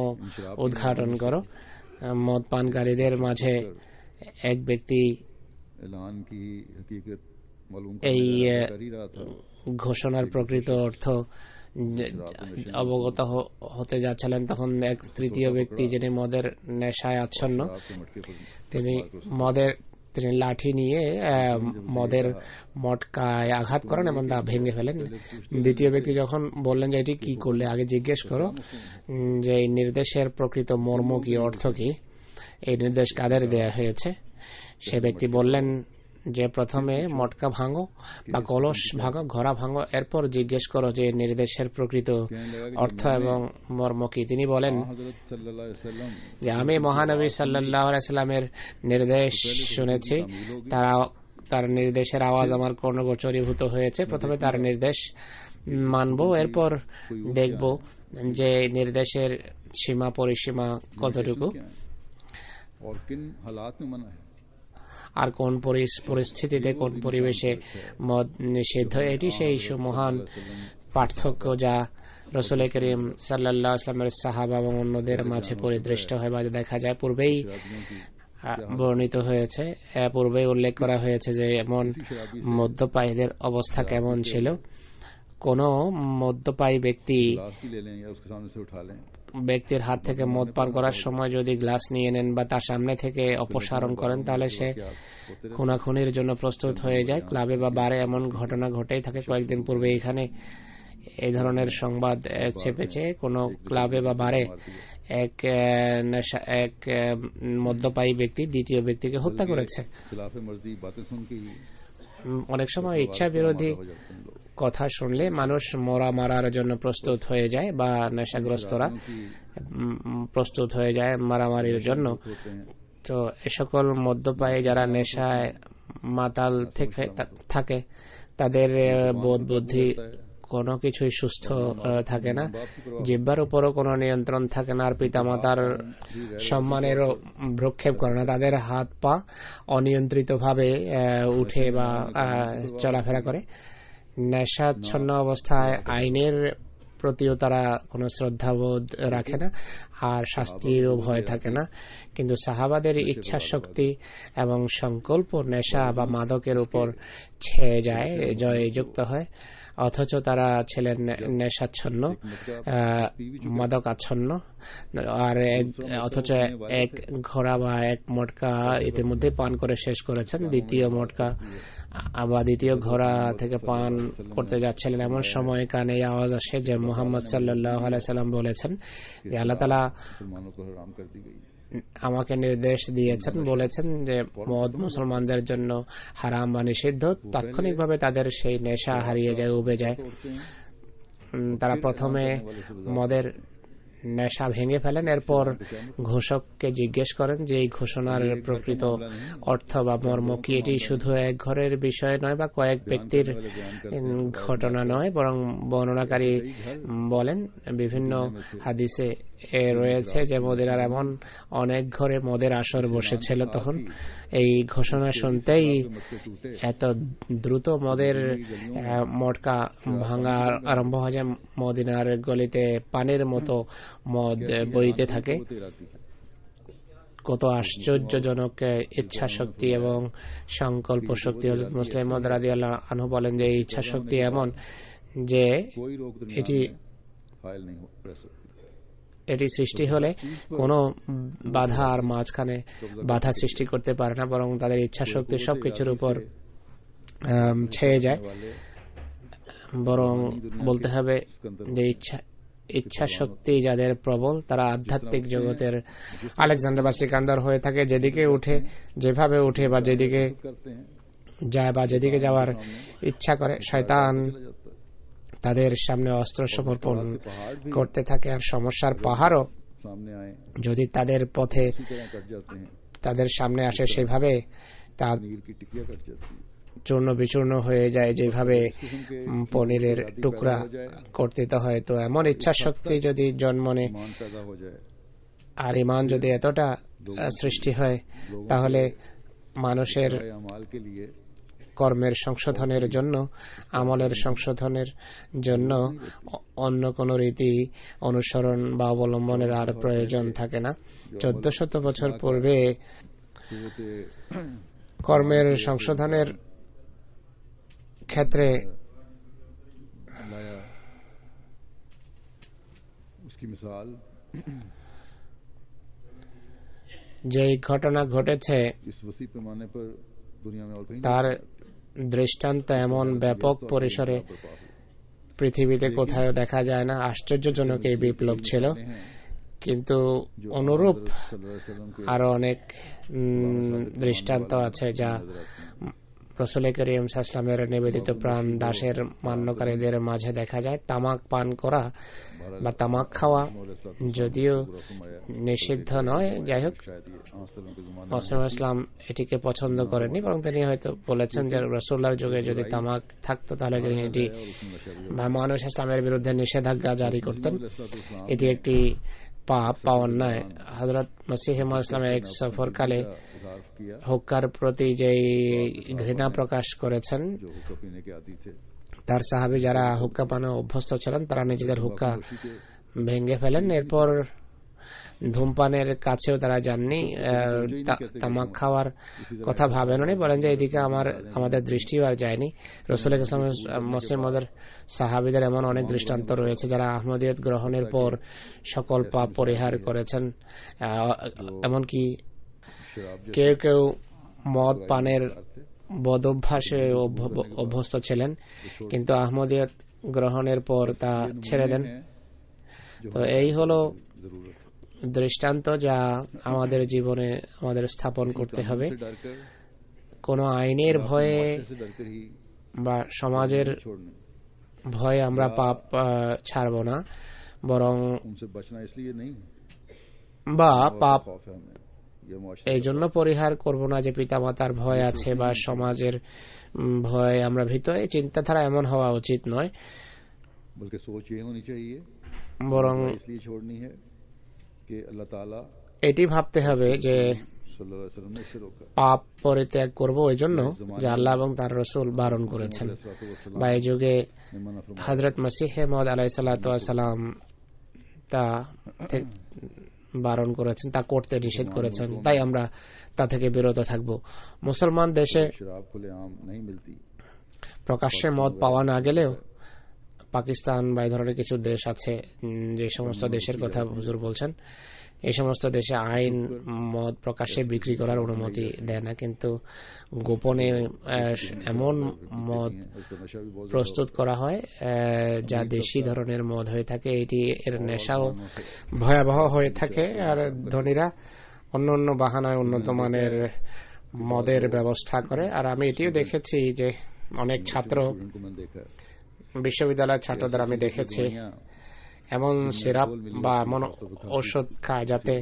উদ্ঘাটন করো। মদ পানকারীদের মাঝে এক ব্যক্তি এই ঘোষণার প্রকৃত অর্থ অবগত হতে যাচ্ছিলেন। তখন এক তৃতীয় ব্যক্তি, যিনি মদের নেশায় আচ্ছন্ন, তিনি লাঠি নিয়ে মদের মটকায় আঘাত করেন এবং তা ভেঙে ফেলেন। দ্বিতীয় ব্যক্তি যখন বললেন যে এটি কি করলে, আগে জিজ্ঞেস করো যে এই নির্দেশের প্রকৃত মর্ম কি, অর্থ কি, এই নির্দেশ কাদের দেয়া হয়েছে। সে ব্যক্তি বললেন যে প্রথমে মটকা ভাঙো বা কলস ভাঙো, ঘোড়া ভাঙো, এরপর জিজ্ঞেস করো যে নির্দেশের প্রকৃত অর্থ এবং মর্ম কি। তিনি বলেন যে আমি মহানবী সাল্লাল্লাহু আলাইহি সাল্লামের নির্দেশ শুনেছি, তার নির্দেশের আওয়াজ আমার কর্ণগোচরীভূত হয়েছে। প্রথমে তার নির্দেশ মানব, এরপর দেখব যে নির্দেশের সীমা পরিসীমা কতটুকু আর কোন পরিস্থিতিতে, কোন পরিবেশে মদ নিষিদ্ধ। এটি সেই মহান পার্থক্য যা রাসূল করিম সাল্লাল্লাহু আলাইহি ওয়াসাল্লামের সাহাবা এবং অন্যদের মাঝে পরিদৃষ্ট হয় বা দেখা যায়। পূর্বেই বর্ণিত হয়েছে, পূর্বেই উল্লেখ করা হয়েছে যে এমন মদ্যপায়ীদের অবস্থা কেমন ছিল। কোন মদ্যপায়ী ব্যক্তির হাত থেকে মদ পান করার সময় যদি গ্লাস নিয়ে নেন বা তার সামনে থেকে অপসারণ করেন, তাহলে সে খুনাখুনির জন্য প্রস্তুত হয়ে যায়। ক্লাবে বা বারে এমন ঘটনা ঘটেই থাকে। কয়েকদিন পূর্বে এখানে এই ধরনের সংবাদ ছেপেছে, কোন ক্লাবে বা বারে এক মদ্যপায়ী ব্যক্তি দ্বিতীয় ব্যক্তিকে হত্যা করেছে। অনেক সময় ইচ্ছা বিরোধী কথা শুনলে মানুষ মারার জন্য প্রস্তুত হয়ে যায় বা নেশাগ্রস্তরা প্রস্তুত হয়ে যায় মারামারির জন্য। তো এ সকল মদ্যপায়ী যারা নেশায় মাতাল থাকে, তাদের বোধ বুদ্ধি কোনো কিছুই সুস্থ থাকে না, জিহ্বার উপরও কোনো নিয়ন্ত্রণ থাকে না, আর পিতামাতার সম্মানেরও ভ্রুক্ষেপ করে না। তাদের হাত পা অনিয়ন্ত্রিতভাবে উঠে বা চলাফেরা করে। নেশাচ্ছন্ন অবস্থায় আইনের প্রতিও তারা কোনো শ্রদ্ধাবোধ রাখে না, আর শাস্তিরও ভয় থাকে না। কিন্তু সাহাবাদের ইচ্ছা শক্তি এবং সংকল্প নেশা বা মাদকের উপর ছেয়ে যায়, জয়যুক্ত হয়, অথচ তারা ছিলেন নেশাচ্ছন্ন, মাদকাচ্ছন্ন। আর অথচ এক ঘোড়া বা এক মটকা ইতিমধ্যে পান করে শেষ করেছেন। দ্বিতীয় মটকা বা দ্বিতীয় ঘোড়া থেকে পান করতে যাচ্ছিলেন। এমন সময় কানে আওয়াজ আসে যে মুহাম্মদ সাল্লাল্লাহু আলাইহি সাল্লাম বলেছেন যে আল্লাহ তাআলা আমাকে নির্দেশ দিয়েছেন, বলেছেন যে মদ মুসলমানদের জন্য হারাম বা নিষিদ্ধ। তাৎক্ষণিকভাবে তাদের সেই নেশা হারিয়ে যায়, উবে যায়। তারা প্রথমে মদের নেশা ভেঙে ফেলেন, এরপর ঘোষককে জিজ্ঞেস করেন যে এই ঘোষণার প্রকৃত অর্থ বা মর্ম কি। এটি শুধু এক ঘরের বিষয় নয় বা কয়েক ব্যক্তির ঘটনা নয়, বরং বর্ণনাকারী বলেন বিভিন্ন হাদিসে রয়েছে যে মদিনার এমন অনেক ঘরে মদের আসর বসেছিল। তখন এই ঘোষণা শুনতেই এত দ্রুত মদের মটকা ভাঙা আরম্ভ হয় যে মদিনার গলিতে পানির মতো মদ বইতে থাকে। কত আশ্চর্যজনক ইচ্ছা শক্তি এবং সংকল্প শক্তি। হযরত মুসলিম রাদিয়াল্লাহু আনহু বলেন যে এই ইচ্ছা শক্তি এমন যে এটি সৃষ্টি হলে কোনো বাধা আর মাঝখানে বাধা সৃষ্টি করতে পারে না, বরং তাদের ইচ্ছা শক্তি সবকিছুর উপর ছেয়ে যায়। বরং বলতে হবে যে ইচ্ছা শক্তি যাদের প্রবল, তারা আধ্যাত্মিক জগতের আলেকজান্ডার বা সিকান্দার হয়ে থাকে। যেদিকে উঠে, যেভাবে উঠে বা যেদিকে যায় বা যেদিকে যাওয়ার ইচ্ছা করে, শয়তান তাদের সামনে অস্ত্র সমর্পণ করতে থাকে। আর সমস্যার পাহাড়ও যদি তাদের পথে তাদের সামনে আসে, সেভাবে তা চূর্ণ বিচূর্ণ হয়ে যায়, যেভাবে পনিরের টুকরা কর্তিত হয়। তো এমন ইচ্ছা শক্তি যদি জন্মনে আর ইমান যদি এতটা সৃষ্টি হয়, তাহলে মানুষের কর্মের সংশোধনের জন্য, আমলের সংশোধনের জন্য অন্য কোন রীতি অনুসরণ বা অবলম্বনের আর প্রয়োজন থাকে না। 1400 বছর পূর্বে কর্মের সংশোধনের ক্ষেত্রে যে ঘটনা ঘটেছে তার দৃষ্টান্ত এমন ব্যাপক পরিসরে পৃথিবীতে কোথাও দেখা যায় না। আশ্চর্যজনক এই বিপ্লব ছিল। কিন্তু অনুরূপ আরো অনেক দৃষ্টান্ত আছে যা রাসূল করিম সাল্লাল্লাহু আলাইহি ওয়াসাল্লামের নিবেদিত প্রাণ দাসের মান্যকারীদের মাঝে দেখা যায়। তামাক পান করা বা তামাক খাওয়া যদিও নিষিদ্ধ নয়, যাই হোক ইসলাম এটিকে পছন্দ করেননি, বরং তিনি হয়তো বলেছেন যে রাসূলুল্লাহর যুগে যদি তামাক থাকতো তাহলে তিনি এটি মানুষ ইসলামের বিরুদ্ধে নিষেধাজ্ঞা জারি করতেন। এটি একটি পাপ বা অন্যায়। হযরত মসিহ মাউদ ইসলামের এক সফরকালে হুক্কার প্রতি যে ঘৃণা প্রকাশ করেছেন, তার সাহাবী যারা হুক্কা পানে অভ্যস্ত ছিলেন তারা নিজেদের হুক্কা ভেঙে ফেলেন। এরপর ধূমপানের কাছেও তারা যাননি, তামাক খাওয়ার কথা ভাবেননি, বলেন যে এদিকে আমাদের দৃষ্টিও আর যায়নি। রাসূল ইসলামের মুসলিম মদের সাহাবীদের এমন অনেক দৃষ্টান্ত রয়েছে যারা আহমদিয়ত গ্রহণের পর সকল পাপ পরিহার করেছেন। এমনকি কেউ কেউ মদ পানের বদ অভ্যাসে অভ্যস্ত ছিলেন, কিন্তু আহমদিয়ত গ্রহণের পর তা ছেড়ে দেন। তো এই হলো দৃষ্টান্ত যা আমাদের জীবনে আমাদের স্থাপন করতে হবে। কোনো আইনের ভয়ে বা সমাজের ভয়ে আমরা পাপ ছাড়ব না, বরং বা পাপ এই জন্য পরিহার করব না যে পিতামাতার ভয় আছে বা সমাজের ভয় আমরা ভীত। এই চিন্তাধারা এমন হওয়া উচিত নয়, বরং এটি ভাবতে হবে যে পাপ পরিত্যাগ করব ওই জন্য যে আল্লাহ এবং তার রাসূল বারণ করেছেন, বা এই যুগে হযরত মসিহ মাউদ আলাইহিস সালাতু ওয়াস সালাম তা বারণ করেছেন, তা করতে নিষেধ করেছেন, তাই আমরা তা থেকে বিরত থাকব। মুসলমান দেশে প্রকাশ্যে মদ পাওয়া না গেলেও পাকিস্তান বা এই ধরনের কিছু দেশ আছে যে সমস্ত দেশের কথা হুজুর বলছেন, এই সমস্ত দেশে আইন মদ প্রকাশ্যে বিক্রি করার অনুমতি দেয় না, কিন্তু গোপনে এমন মদ প্রস্তুত করা হয় যা দেশি ধরনের মদ হয়ে থাকে। এটি এর নেশাও ভয়াবহ হয়ে থাকে, আর ধনীরা অন্য অন্য বাহানায় উন্নত মানের মদের ব্যবস্থা করে। আর আমি এটিও দেখেছি যে অনেক ছাত্র, বিশ্ববিদ্যালয়ের ছাত্রদের আমি দেখেছি এমন সিরাপ বা এমন ঔষধ খায় যাতে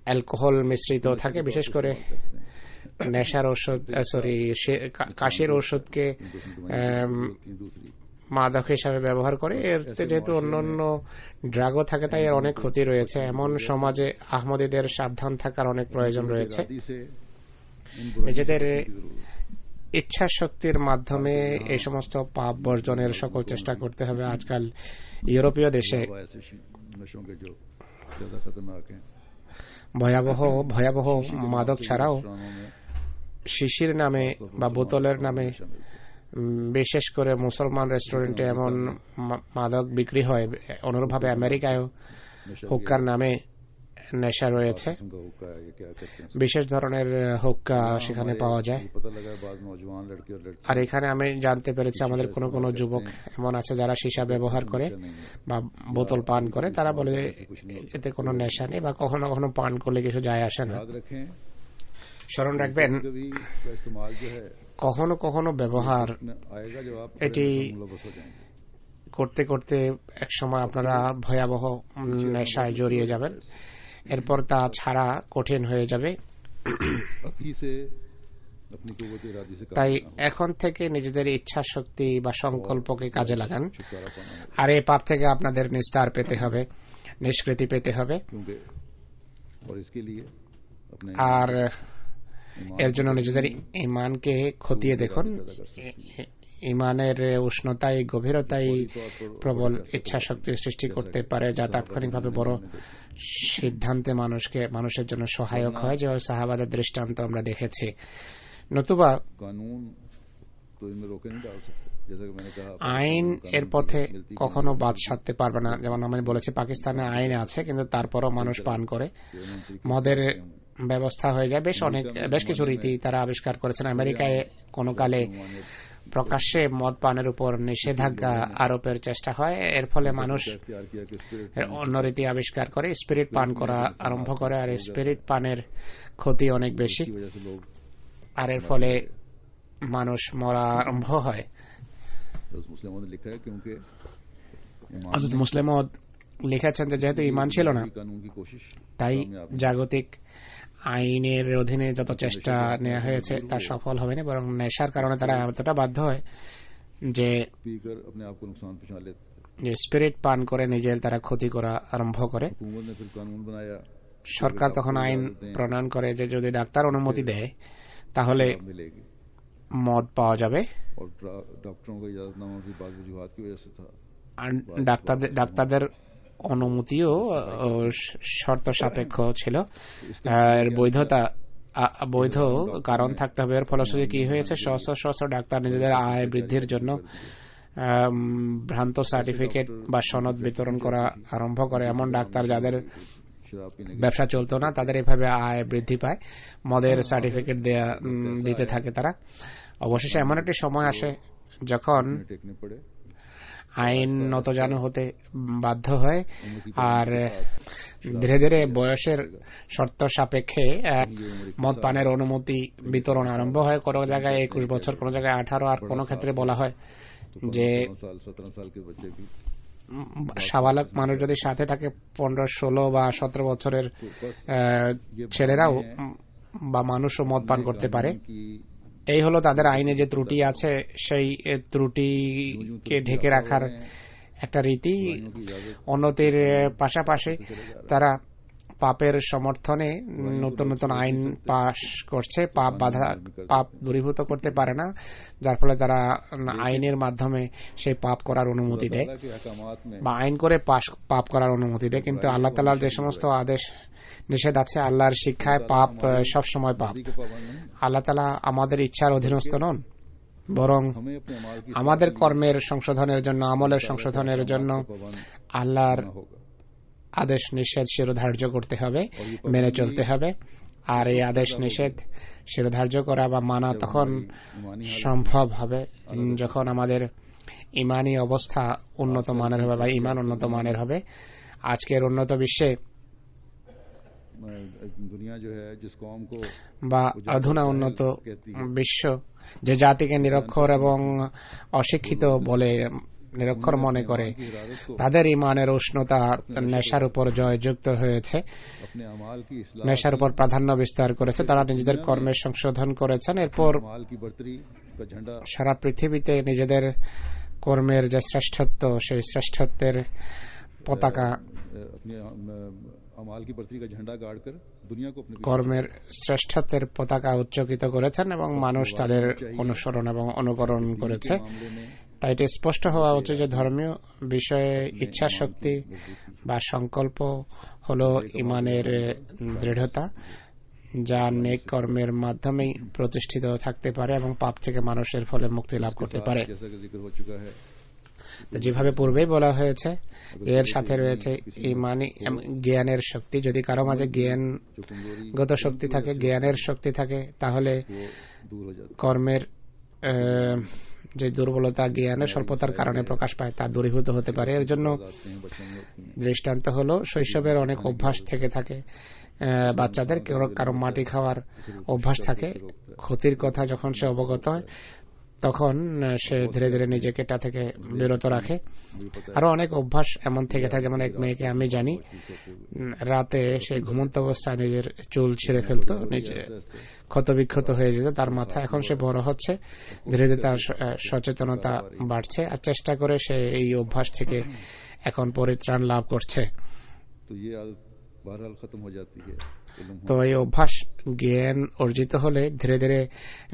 অ্যালকোহল মিশ্রিত থাকে, বিশেষ করে নেশার ঔষধ, কাশির ঔষধকে মাদক হিসাবে ব্যবহার করে। এর যেহেতু অন্যান্য ড্রাগও থাকে, তাই এর অনেক ক্ষতি রয়েছে। এমন সমাজে আহমদীদের সাবধান থাকার অনেক প্রয়োজন রয়েছে। নিজেদের ইচ্ছা শক্তির মাধ্যমে এই সমস্ত পাপ বর্জনের সকল চেষ্টা করতে হবে। আজকাল ইউরোপীয় দেশে ভয়াবহ মাদক ছাড়াও শিশির নামে বা বোতলের নামে বিশেষ করে মুসলমান রেস্টুরেন্টে এমন মাদক বিক্রি হয়। অনুরূপভাবে আমেরিকায়ও হুক্কার নামে নেশা রয়েছে, বিশেষ ধরনের হুক্কা সেখানে পাওয়া যায়। আর এখানে আমি জানতে পেরেছি আমাদের কোনো কোনো যুবক এমন আছে যারা সীসা ব্যবহার করে বা বোতল পান করে, তারা বলে এতে কোনো নেশা নেই বা কখনো কখনো পান করলে কিছু যায় আসে না। স্মরণ রাখবেন, কখনো কখনো ব্যবহার এটি করতে করতে এক সময় আপনারা ভয়াবহ নেশায় জড়িয়ে যাবেন, এরপর তা ছাড়া কঠিন হয়ে যাবে। তাই এখন থেকে নিজেদের ইচ্ছা শক্তি বা সংকল্পকে কাজে লাগান, আর এই পাপ থেকে আপনাদের নিস্তার পেতে হবে, নিষ্কৃতি পেতে হবে। আর এর জন্য নিজেদের ঈমানকে খতিয়ে দেখুন। ঈমানের উষ্ণতায়, গভীরতায় প্রবল ইচ্ছা শক্তি সৃষ্টি করতে পারে, যা তাৎক্ষণিকভাবে বড় সিদ্ধান্তে মানুষের জন্য সহায়ক হয়, যে সাহাবাদের দৃষ্টান্ত আমরা দেখেছি। নতুবা আইন এর পথে কখনো বাদ সাধতে পারবে না। যেমন আমি বলেছি, পাকিস্তানে আইন আছে, কিন্তু তারপরও মানুষ পান করে। মদের ব্যবস্থা হয়ে যায়। বেশ কিছু রীতি তারা আবিষ্কার করেছেন। আমেরিকায় কোনো কালে প্রকাশ্যে মদ পানের উপর নিষেধাজ্ঞা আরোপের চেষ্টা হয়। এর ফলে মানুষ অন্য রীতি আবিষ্কার করে, স্পিরিট পান করা আরম্ভ করে। আর স্পিরিট পানের ক্ষতি অনেক বেশি, আর এর ফলে মানুষ মরা আরম্ভ হয়। মুসলিম লিখেছেন যে যেহেতু ঈমান ছিল না, তাই জাগতিক আইনের অধীনে যত চেষ্টা নেওয়া হয়েছে তা সফল হবে না, বরং নেশার কারণে তারা এতটা বাধ্য হয় যে স্পিরিট পান করে নিজের তারা ক্ষতি করা আরম্ভ করে। সরকার তখন আইন প্রণয়ন করে যে যদি ডাক্তার অনুমতি দেয় তাহলে মদ পাওয়া যাবে। और डॉक्टरों का इजाजतनामा भी बाज़ वजूहात की वजह से था। আর ডাক্তারদের অনুমতিও শর্ত সাপেক্ষ ছিল। আর বৈধ কারণ থাকতে হবে। এর ফলশ্রুতি কি হয়েছে, সহস্র সহস্র ডাক্তার নিজেদের আয় বৃদ্ধির জন্য ভ্রান্ত সার্টিফিকেট বা সনদ বিতরণ করা আরম্ভ করে। এমন ডাক্তার যাদের ব্যবসা চলতো না, তাদের এভাবে আয় বৃদ্ধি পায়, মদের সার্টিফিকেট দিতে থাকে তারা। অবশেষে এমন একটি সময় আসে যখন আইন নতজানু হতে বাধ্য হয়, আর ধীরে ধীরে বয়সের শর্ত সাপেক্ষে মদ পানের অনুমতি বিতরণ আরম্ভ হয়। কোনো জায়গায় 21 বছর, কোনো জায়গায় 18, আর কোনো ক্ষেত্রে বলা হয় যে সাবালক মানুষ যদি সাথে থাকে 15, 16 বা 17 বছরের ছেলেরাও বা মানুষও মদ পান করতে পারে। এই হলো তাদের আইনে যে ত্রুটি আছে, সেই ত্রুটিকে ঢেকে রাখার একটা রীতি। উন্নতির পাশাপাশি তারা পাপের সমর্থনে নতুন নতুন আইন পাশ করছে। পাপ দূরীভূত করতে পারে না, যার ফলে তারা আইনের মাধ্যমে সেই পাপ করার অনুমতি দেয় বা আইন করে পাপ করার অনুমতি দেয়। কিন্তু আল্লাহ তাআলার যে সমস্ত আদেশ নিষেধ আছে, আল্লাহর শিক্ষায় পাপ সব সময় পাপ। আল্লাহ তাআলা আমাদের ইচ্ছার অধীনস্থ নন, বরং আমাদের কর্মের সংশোধনের জন্য, আমলের সংশোধনের জন্য আল্লাহর আদেশ নিষেধ শিরোধার্য করতে হবে, মেনে চলতে হবে। আর এই আদেশ নিষেধ শিরোধার্য করা বা মানা তখন সম্ভব হবে যখন আমাদের ইমানি অবস্থা উন্নত মানের হবে বা ইমান উন্নত মানের হবে। আজকের উন্নত বিশ্বে বা অধুনা উন্নত বিশ্ব যে জাতিকে নিরক্ষর এবং অশিক্ষিত বলে, নিরক্ষর মনে করে, তাদের ইমানের উষ্ণতা নেশার উপর জয়যুক্ত হয়েছে, নেশার উপর প্রাধান্য বিস্তার করেছে। তারা নিজেদের কর্মের সংশোধন করেছেন, এরপর সারা পৃথিবীতে নিজেদের কর্মের যে শ্রেষ্ঠত্ব, সেই শ্রেষ্ঠত্বের পতাকা, কর্মের শ্রেষ্ঠত্বের পতাকা উচ্চকিত করেছেন এবং মানুষ তাদের অনুসরণ এবং অনুকরণ করেছে। তাই এটি স্পষ্ট হওয়া উচিত যে ধর্মীয় বিষয়ে ইচ্ছা শক্তি বা সংকল্প হলো ইমানের দৃঢ়তা, যা নেক কর্মের মাধ্যমেই প্রতিষ্ঠিত থাকতে পারে এবং পাপ থেকে মানুষের ফলে মুক্তি লাভ করতে পারে। যেভাবে পূর্বেই বলা হয়েছে, এর সাথে রয়েছে ইমানি জ্ঞানের শক্তি। যদি কারো মাঝে জ্ঞানগত শক্তি থাকে, জ্ঞানের শক্তি থাকে, তাহলে কর্মের যে দুর্বলতা জ্ঞানের স্বল্পতার কারণে প্রকাশ পায় তা দূরীভূত হতে পারে। এর জন্য দৃষ্টান্ত হলো শৈশবের অনেক অভ্যাস থেকে থাকে বাচ্চাদের, কারো মাটি খাওয়ার অভ্যাস থাকে। ক্ষতির কথা যখন সে অবগত হয়, তখন সে ধীরে ধীরে নিজেকে এটা থেকে বিরত রাখে। আরো অনেক অভ্যাস এমন থেকে থাকে, যেমন এক মেয়েকে আমি জানি, রাতে সে ঘুমন্ত অবস্থায় নিজের চুল ছিঁড়ে ফেলতো, নিজে ক্ষতবিক্ষত হয়ে যেত তার মাথা। এখন সে বড় হচ্ছে, ধীরে ধীরে তার সচেতনতা বাড়ছে, আর চেষ্টা করে সে এই অভ্যাস থেকে এখন পরিত্রাণ লাভ করছে। তো এই অভ্যাস জ্ঞান অর্জিত হলে ধীরে ধীরে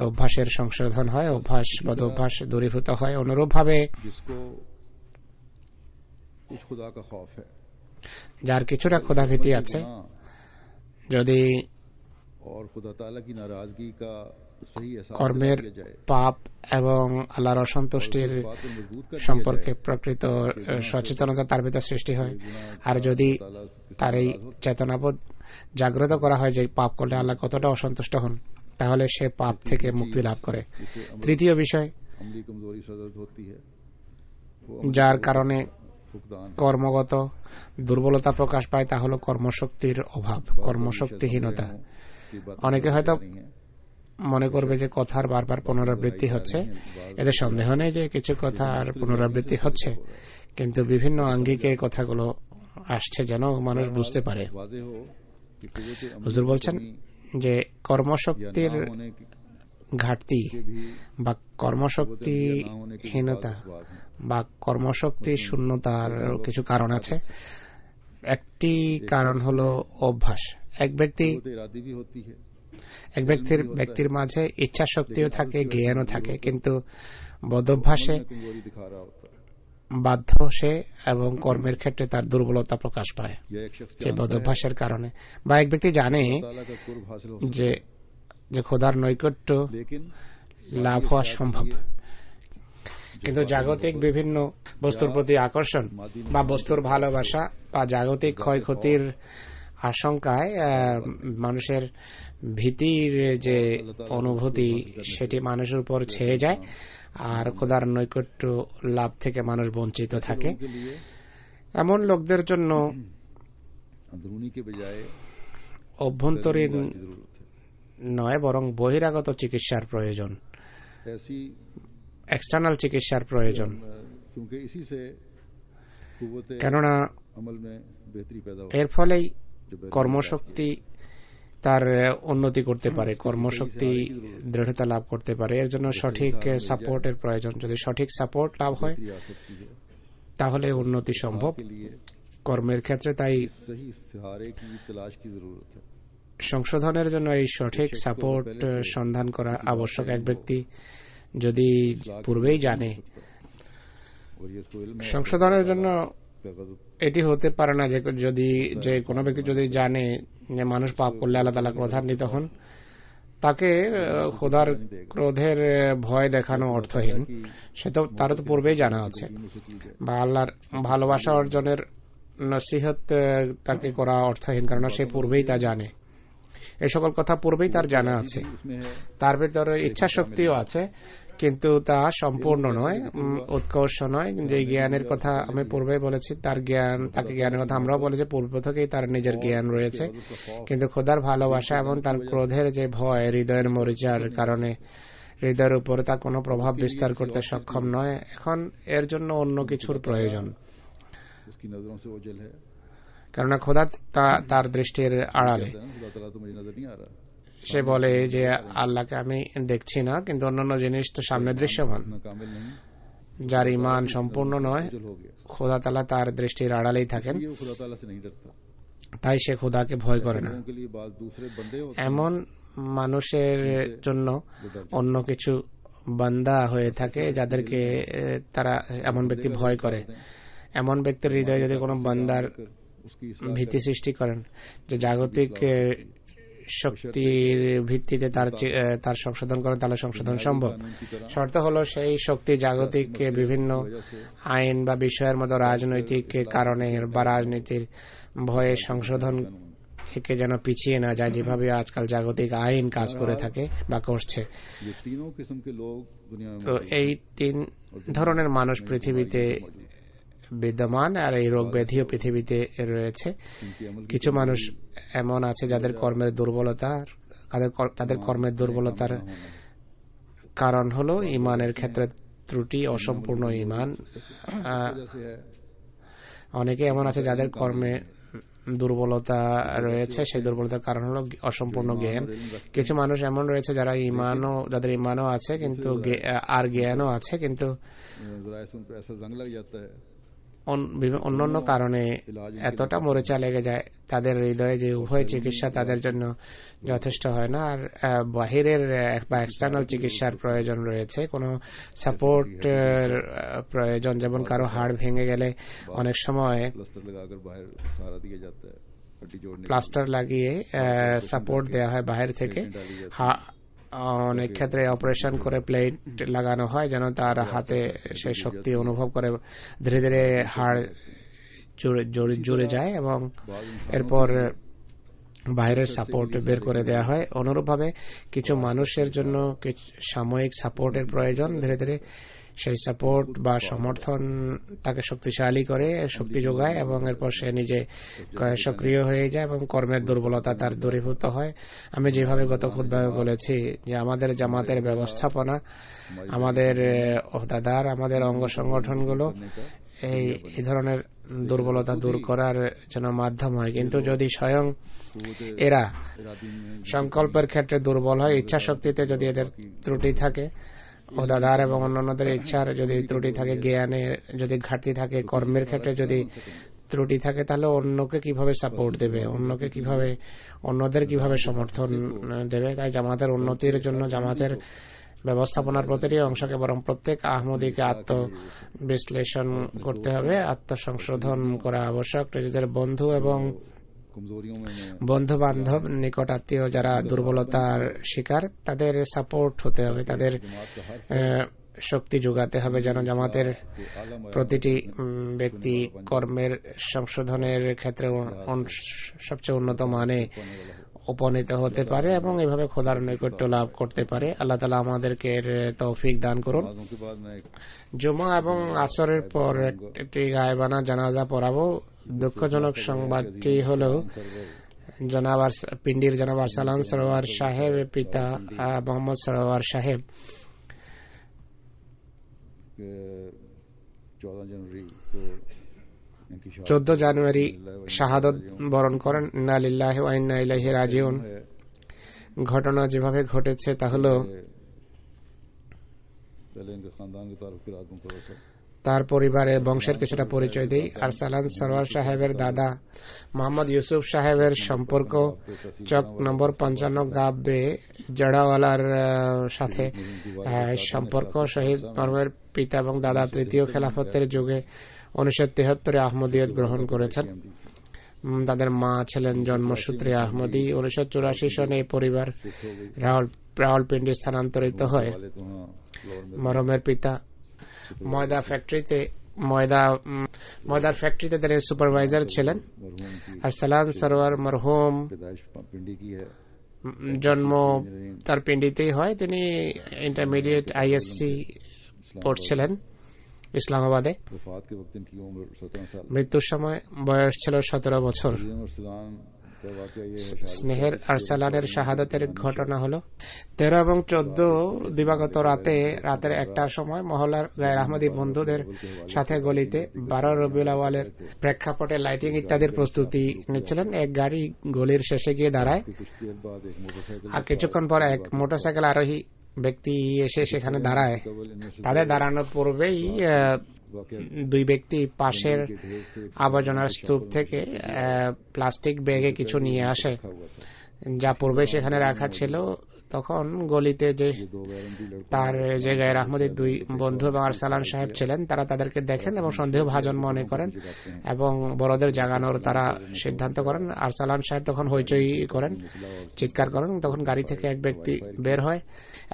অভ্যাসের সংশোধন হয়, অভ্যাস বদ অভ্যাস দূরীভূত হয়। অনুরূপ ভাবে যার কিছুটা ক্ষুধাভীতি আছে, যদি কর্মের পাপ এবং আল্লাহর অসন্তুষ্টির সম্পর্কে প্রকৃত সচেতনতা তার ভিতর সৃষ্টি হয়, আর যদি তার এই চেতনাবোধ জাগ্রত করা হয় যে পাপ করলে আল্লাহ কতটা অসন্তুষ্ট হন, তাহলে সে পাপ থেকে মুক্তি লাভ করে। তৃতীয় বিষয়, যার কারণে কর্মগত দুর্বলতা প্রকাশ পায়, তা হলো কর্মশক্তির অভাব, কর্মশক্তিহীনতা। অনেকে হয়তো মনে করবে যে কথার বারবার পুনরাবৃত্তি হচ্ছে, এতে সন্দেহ নেই যে কিছু কথার পুনরাবৃত্তি হচ্ছে, কিন্তু বিভিন্ন আঙ্গিকে কথাগুলো আসছে যেন মানুষ বুঝতে পারে। হুজুর বলছেন যে কর্মশক্তির ঘাটতি বা কর্মশক্তিহীনতা বা কর্মশক্তি শূন্যতার কিছু কারণ আছে। একটি কারণ হলো অভ্যাস। এক ব্যক্তি এক ব্যক্তির মাঝে ইচ্ছা শক্তিও থাকে, জ্ঞানও থাকে, কিন্তু বদভ্যাসে कमजोरी दिखा रहा होता है। বাধ্য সে এবং কর্মের ক্ষেত্রে তার দুর্বলতা প্রকাশ পায় यह एक शख्स এই বদভ্যাসের কারণে। বা এক ব্যক্তি জানে ताला का कुर्ब हासिल हो যে যে খোদার নৈকট্য लेकिन লাভ হওয়া সম্ভব, কিন্তু জাগতিক বিভিন্ন বস্তুর প্রতি আকর্ষণ বা বস্তুর ভালোবাসা বা জাগতিক ক্ষয়ক্ষতির আশঙ্কায় মানুষের ভীতির যে অনুভূতি সেটি মানুষের উপর ছেয়ে যায়, আর খোদার নৈকট্য লাভ থেকে মানুষ বঞ্চিত থাকে। के लिए এমন লোকদের জন্য अंदरूनी के बजाय অভ্যন্তরীণ की जरूरत है। নয় বরং বহিরাগত চিকিৎসার প্রয়োজন, ऐसी এক্সটার্নাল চিকিৎসার প্রয়োজন। क्योंकि इसी से कुव्वत কেননা अमल में बेहतरी पैदा हो এর ফলেই কর্মশক্তি তার উন্নতি করতে পারে, কর্মশক্তি দৃঢ়তা লাভ করতে পারে। এর জন্য সঠিক সাপোর্টের প্রয়োজন। যদি সঠিক সাপোর্ট লাভ হয় बेहतरी आ सकती है। তাহলে উন্নতি সম্ভব के लिए কর্মের ক্ষেত্রে। তাই सही सहारे की तलाश की जरूरत है। সংশোধনের জন্য এই সঠিক সাপোর্ট সন্ধান করা আবশ্যক। এক ব্যক্তি যদি পূর্বেই জানে, और ये इसको इल्म है সংশোধনের জন্য का गज़ब এটি হতে পারে না যে কোনো ব্যক্তি যদি জানে যে মানুষ পাপ করলে আল্লাহ তাআলা ক্রোধান্বিত হন, তাকে খোদার ক্রোধের ভয় দেখানো অর্থহীন। সে তো তার তো পূর্বেই জানা আছে। उसे की जाए। বা আল্লাহর ভালোবাসা অর্জনের নসিহত তাকে করা অর্থহীন, কারণ সে পূর্বেই তা জানে। এই সকল কথা পূর্বেই তার জানা আছে। उसमें है তার ভিতরে ইচ্ছা শক্তিও আছে, কিন্তু তা সম্পূর্ণ নয়, উৎকর্ষ নয়। যে জ্ঞানের কথা আমি পূর্বেই বলেছি, তাকে জ্ঞানের কথা আমরাও বলেছি, পূর্ব থেকেই তার নিজের জ্ঞান রয়েছে, কিন্তু খোদার ভালোবাসা এবং তার ক্রোধের যে ভয় হৃদয়ের মরিচার কারণে হৃদয়ের উপরে তা কোনো প্রভাব বিস্তার করতে সক্ষম নয়। এখন এর জন্য অন্য কিছুর প্রয়োজন, उसकी नजरों से ओझल है। কেননা খোদা তার দৃষ্টির আড়ালে। कहता है ना, खुदा ताला तो मुझे नजर नहीं आ रहा। সে বলে যে আল্লাহকে আমি দেখছি না, কিন্তু অন্যান্য জিনিস তো সামনে দৃশ্যমান। इतना कामिल नहीं, যার ইমান সম্পূর্ণ নয়, ओझल हो गया। খোদা তাআলা তার দৃষ্টির আড়ালেই থাকেন, ये वो खुदा ताला से नहीं डरता। তাই সে খোদাকে ভয় করে না। लोगों के लिए बात दूसरे बंदे होते এমন মানুষের জন্য অন্য কিছু বান্দা হয়ে থাকে যাদেরকে তারা এমন ব্যক্তি ভয় করে। এমন ব্যক্তির হৃদয়ে যদি কোনো বান্দার हैं, उसकी इस्लाह ভীতি সৃষ্টি করেন যে জাগতিক শক্তির ভিত্তিতে তার সংশোধন করেন, তাহলে সংশোধন সম্ভব। শর্ত হলো সেই শক্তি জাগতিক বিভিন্ন আইন বা বিষয়ের মতো রাজনৈতিক কারণে বা রাজনীতির ভয়ে সংশোধন থেকে যেন পিছিয়ে না যায়, যেভাবে আজকাল জাগতিক আইন কাজ করে থাকে বা করছে। ये तीनों किस्म के लोग दुनिया में তো এই তিন ধরনের মানুষ পৃথিবীতে বিদ্যমান, আর এই রোগ ব্যাধিও পৃথিবীতে রয়েছে। इनकी अमल की কিছু মানুষ এমন আছে যাদের কর্মের দুর্বলতার তাদের কর্মের দুর্বলতার কারণ হলো ইমানের ক্ষেত্রে ত্রুটি, অসম্পূর্ণ ইমান। वजह से है অনেকে এমন আছে যাদের কর্মে দুর্বলতা রয়েছে, সেই দুর্বলতার কারণ হলো অসম্পূর্ণ জ্ঞান। কিছু মানুষ এমন রয়েছে যাদের ইমানও আছে কিন্তু আর জ্ঞানও আছে, কিন্তু जरा ऐसे उन पे ऐसा जंग लग जाता है। অন্যান্য কারণে এতটা মরিচা লেগে যায় তাদের হৃদয়ে যে উভয় চিকিৎসা তাদের জন্য যথেষ্ট হয় না। আর বাহিরের বা এক্সটার্নাল চিকিৎসার প্রয়োজন রয়েছে, কোনো সাপোর্ট প্রয়োজন। যেমন কারো হাড় ভেঙে গেলে অনেক সময় प्लास्टर लगाकर बाहर सहारा दिया जाता है, हड्डी जोड़ने প্লাস্টার লাগিয়ে সাপোর্ট দেওয়া হয় বাহির থেকে। অনেক ক্ষেত্রে অপারেশন করে প্লেট লাগানো হয় যেন তার হাতে সেই শক্তি অনুভব করে, ধীরে ধীরে হাড় জুড়ে যায় এবং এরপর বাইরের সাপোর্ট বের করে দেওয়া হয়। অনুরূপভাবে কিছু মানুষের জন্য সাময়িক সাপোর্টের প্রয়োজন, ধীরে ধীরে সেই সাপোর্ট বা সমর্থন তাকে শক্তিশালী করে, শক্তি যোগায় এবং এরপর সে নিজে সক্রিয় হয়ে যায় এবং কর্মের দুর্বলতা তার দূরীভূত হয়। আমি যেভাবে গত খুতবায় বলেছি যে আমাদের জামাতের ব্যবস্থাপনা, আমাদের ওহদাদার, আমাদের অঙ্গ সংগঠনগুলো এই ধরনের দুর্বলতা দূর করার জন্য মাধ্যম হয়, কিন্তু যদি স্বয়ং এরা সংকল্পের ক্ষেত্রে দুর্বল হয়, ইচ্ছা শক্তিতে যদি এদের ত্রুটি থাকে, ওহদাদার এবং অন্যান্যদের ইচ্ছার যদি ত্রুটি থাকে, জ্ঞানে যদি ঘাটতি থাকে, কর্মের ক্ষেত্রে যদি ত্রুটি থাকে তাহলে অন্যকে কিভাবে সাপোর্ট দেবে, অন্যদের কিভাবে সমর্থন দেবে। তাই জামাতের উন্নতির জন্য জামাতের ব্যবস্থাপনার প্রতিটি অংশকে বরং প্রত্যেক আহমদীকে আত্মবিশ্লেষণ করতে হবে, আত্মসংশোধন করা আবশ্যক। নিজেদের বন্ধু এবং বন্ধু বান্ধব, নিকট আত্মীয় যারা দুর্বলতার শিকার, তাদের সাপোর্ট হতে হবে, তাদের শক্তি যোগাতে হবে যেন জামাতের প্রতিটি ব্যক্তি কর্মের সংশোধনের ক্ষেত্রে সবচেয়ে উন্নত মানে উপনীত হতে পারে এবং এভাবে খোদার নৈকট্য লাভ করতে পারে। আল্লাহ তাআলা আমাদেরকে এর তৌফিক দান করুন। জুমা এবং আসরের পর একটি গায়েবানা জানাজা পড়াবো। দুঃখজনক সংবাদটি হলো পিন্ডির জনাব আরসালান সরোয়ার সাহেব পিতা মোহাম্মদ সরোয়ার সাহেব 14 জানুয়ারি শাহাদত বরণ করেন। ইন্না লিল্লাহি ওয়া ইন্না ইলাইহি রাজিউন। ঘটনা যেভাবে ঘটেছে তা হলো তার পরিবারের বংশের কিছুটা পরিচয় দেই। আরসালান সরোয়ার সাহেবের দাদা মোহাম্মদ ইউসুফ সাহেবের সম্পর্ক চক নম্বর 55 গাবে জড়াওয়ালার সাথে সম্পর্ক। শহীদ মরহুমের পিতা এবং দাদা তৃতীয় খেলাফতের যুগে 1973 আহমদিয়ত গ্রহণ করেছেন। তাদের মা ছিলেন জন্মসূত্রে আহমদী। 1984 সনে পরিবার রাওয়ালপিন্ডি স্থানান্তরিত হয়। মরহুমের পিতা ময়দার ফ্যাক্টরিতে তিনি সুপারভাইজার ছিলেন। আরসালান সরোয়ার মরহুম জন্ম তার পিন্ডিতেই হয়। তিনি ইন্টারমিডিয়েট আইএসসি পড়ছিলেন ইসলামাবাদে। মৃত্যুর সময় বয়স ছিল 17 বছর। স্নেহের আরসালানের শাহাদাতের ঘটনা হলো 13 এবং 14 দিবাগত রাতের 1টার সময় মহল্লার গায়ের আহমদী বন্ধুদের সাথে গলিতে 12 রবিউল আউয়ালের প্রেক্ষাপটে লাইটিং ইত্যাদির প্রস্তুতি নিচ্ছিলেন। এক গাড়ি গলির শেষে গিয়ে দাঁড়ায় আর কিছুক্ষণ পর এক মোটরসাইকেল আরোহী ব্যক্তি এসে সেখানে দাঁড়ায়। তাদের দাঁড়ানোর পূর্বেই দুই ব্যক্তি পাশের আবর্জনার স্তূপ থেকে প্লাস্টিক ব্যাগে কিছু নিয়ে আসে, যা পূর্বে সেখানে রাখা ছিল। তখন গলিতে তার যে গায়ের আহমদের দুই বন্ধু এবং আরসালান সাহেব ছিলেন, তারা তাদেরকে দেখেন এবং সন্দেহভাজন মনে করেন এবং বড়দের জাগানোর তারা সিদ্ধান্ত করেন। আরসালান সাহেব তখন হইচই করেন, চিৎকার করেন। তখন গাড়ি থেকে এক ব্যক্তি বের হয়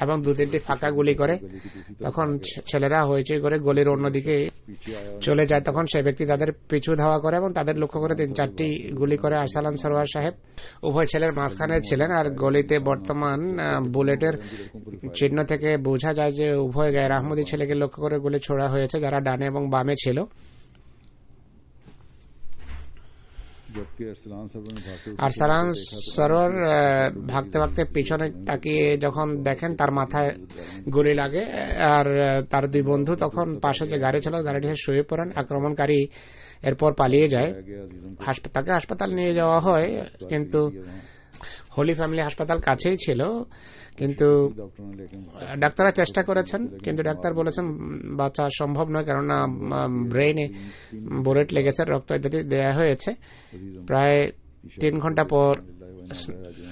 এবং 2-3টি ফাঁকা গুলি করে। তখন ছেলেরা হইচই করে গলির অন্যদিকে চলে যায়। তখন সেই ব্যক্তি তাদের পিছু ধাওয়া করে এবং তাদের লক্ষ্য করে 3-4টি গুলি করে। আরসালান সরোয়ার সাহেব উভয় ছেলের মাঝখানে ছিলেন আর গলিতে বর্তমান বুলেটের চিহ্ন থেকে বোঝা যায় যে উভয় গায়ের আহমদী ছেলেকে লক্ষ্য করে গুলি ছোড়া হয়েছে, যারা ডানে এবং বামে ছিল। আরসালান সরোয়ার ভাগতে ভাগতে পিছনে তাকিয়ে যখন দেখেন তার মাথায় গুলি লাগে আর তার দুই বন্ধু তখন পাশে যে গাড়ি ছিল গাড়িতে শুয়ে পড়েন। আক্রমণকারী এরপর পালিয়ে যায়। তাকে হাসপাতাল নিয়ে যাওয়া হয়, কিন্তু হোলি ফ্যামিলি হাসপাতাল কাছেই ছিল। কিন্তু ডাক্তাররা চেষ্টা করেছেন, কিন্তু ডাক্তার বলেছেন বাঁচা সম্ভব নয়, কেননা ব্রেইনে বুলেট লেগেছে, রক্ত ইত্যাদি দেয়া হয়েছে। প্রায় 3 ঘন্টা পর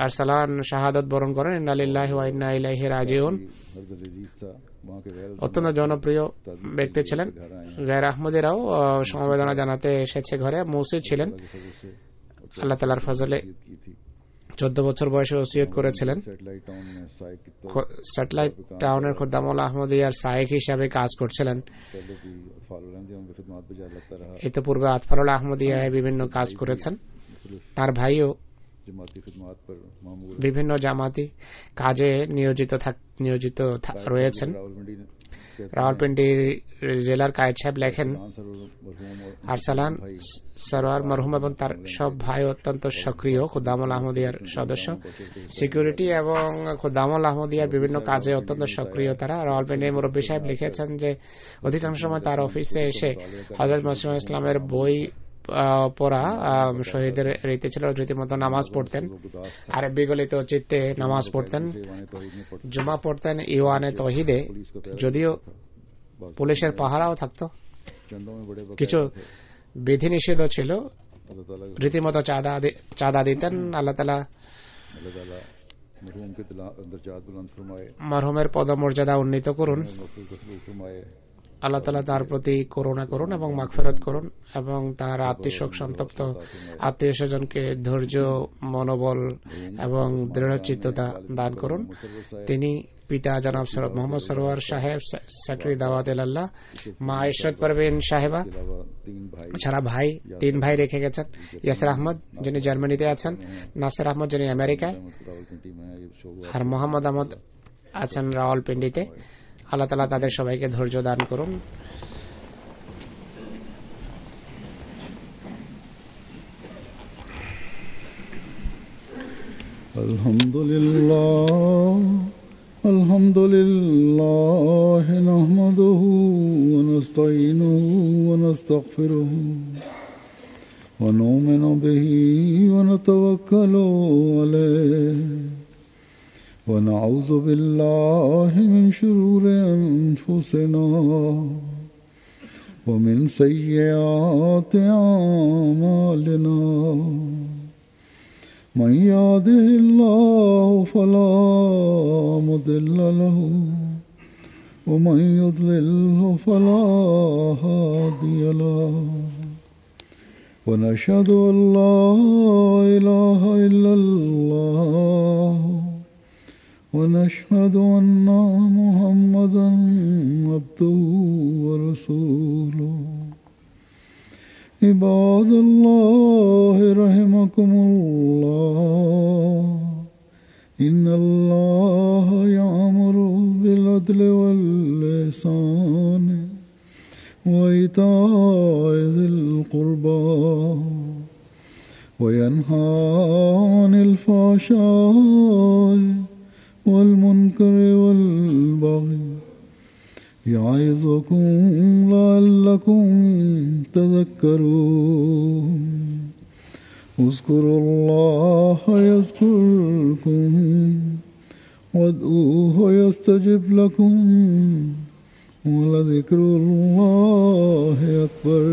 আরসালান শাহাদাত বরণ করেন। ইন্না লিল্লাহি ওয়া ইন্না ইলাইহি রাজিউন। অত্যন্ত জনপ্রিয় ব্যক্তি ছিলেন। গায়ের আহমদীরাও সমবেদনা জানাতে এসেছে ঘরে। মৌসি ছিলেন। আল্লাহ তাআলার ফজলে 14 বছর বয়সে ওসিয়ত করেছিলেন। স্যাটেলাইট টাউনের খুদ্দামুল আহমদিয়ার সায়েক হিসাবে কাজ করছিলেন। ইতিপূর্বে আতফারুল আহমদিয়ায় বিভিন্ন কাজ করেছেন। তার ভাইও বিভিন্ন জামাতি কাজে নিয়োজিত রয়েছেন। রাওয়ালপিন্ডি জেলার কায়েদ সাহেব লেখেন, আরসালান সরোয়ার মরহুম এবং তার সব ভাই অত্যন্ত সক্রিয় খুদ্দামুল আহমদিয়ার সদস্য। সিকিউরিটি এবং খুদ্দামুল আহমদিয়ার বিভিন্ন কাজে অত্যন্ত সক্রিয় তারা। রাওয়ালপিন্ডির মুরব্বী সাহেব লিখেছেন যে অধিকাংশ সময় তার অফিসে এসে হযরত মুসলিম ইসলামের বই পড়া শহীদের রীতি ছিল। রীতিমতো নামাজ পড়তেন, আর বিগলিত চিত্তে নামাজ পড়তেন, জুমা পড়তেন ইওয়ানে তৌহিদে। যদিও পুলিশের পাহারাও থাকতো, কিছু বিধিনিষেধও ছিল, अल्लाह ताला রীতিমতো চাঁদা দিতেন। আল্লাহ তাআলা मरहूम के दर्जात बुलंद फरमाए, মরহুমের পদমর্যাদা উন্নীত করুন। मकबूल कबूल फरमाए। আল্লাহ তাআলা তার প্রতি করুণা করুন এবং মাগফিরাত করুন এবং তার আত্মীয় সন্তপ্ত আত্মীয় স্বজনকে ধৈর্য, মনোবল এবং দৃঢ়চিত্ততা দান করুন। তিনি পিতা জনাব মোহাম্মদ সরোয়ার সাহেব, সেক্রেটারি দাওয়াত আল্লাহ, মা ইশরাত পারভীন সাহেবা ছাড়া তিন ভাই রেখে গেছেন। ইয়াসির আহমদ যিনি জার্মানিতে আছেন, নাসির আহমদ যিনি আমেরিকায়, আর মোহাম্মদ আহমদ আছেন রাওয়ালপিন্ডিতে। আল্লাহ তাআলা তাদের সবাইকে ধৈর্য দান করুন। আলহামদুলিল্লাহ নাহমাদুহু ওয়া নাস্তাঈনুহু ওয়া নাস্তাগফিরুহু ওয়া নু'মিনু বিহি ওয়া নাতাওয়াক্কালু আলাইহি ونعوذ بالله من شرور أنفسنا ومن سيئات أعمالنا من يهده الله فلا مضل له ومن يضلل فلا هادي له ونشهد أن لا إله إلا الله ونشهد أن محمدا عبده ورسوله عباد الله رحمكم الله إن الله يأمر بالعدل والإحسان وإيتاء ذي القربى وينهى عن الفحشاء والمنكر والبغي يعظكم لعلكم تذكرون اذكروا الله يذكركم وادعوه يستجب لكم ولذكر الله أكبر.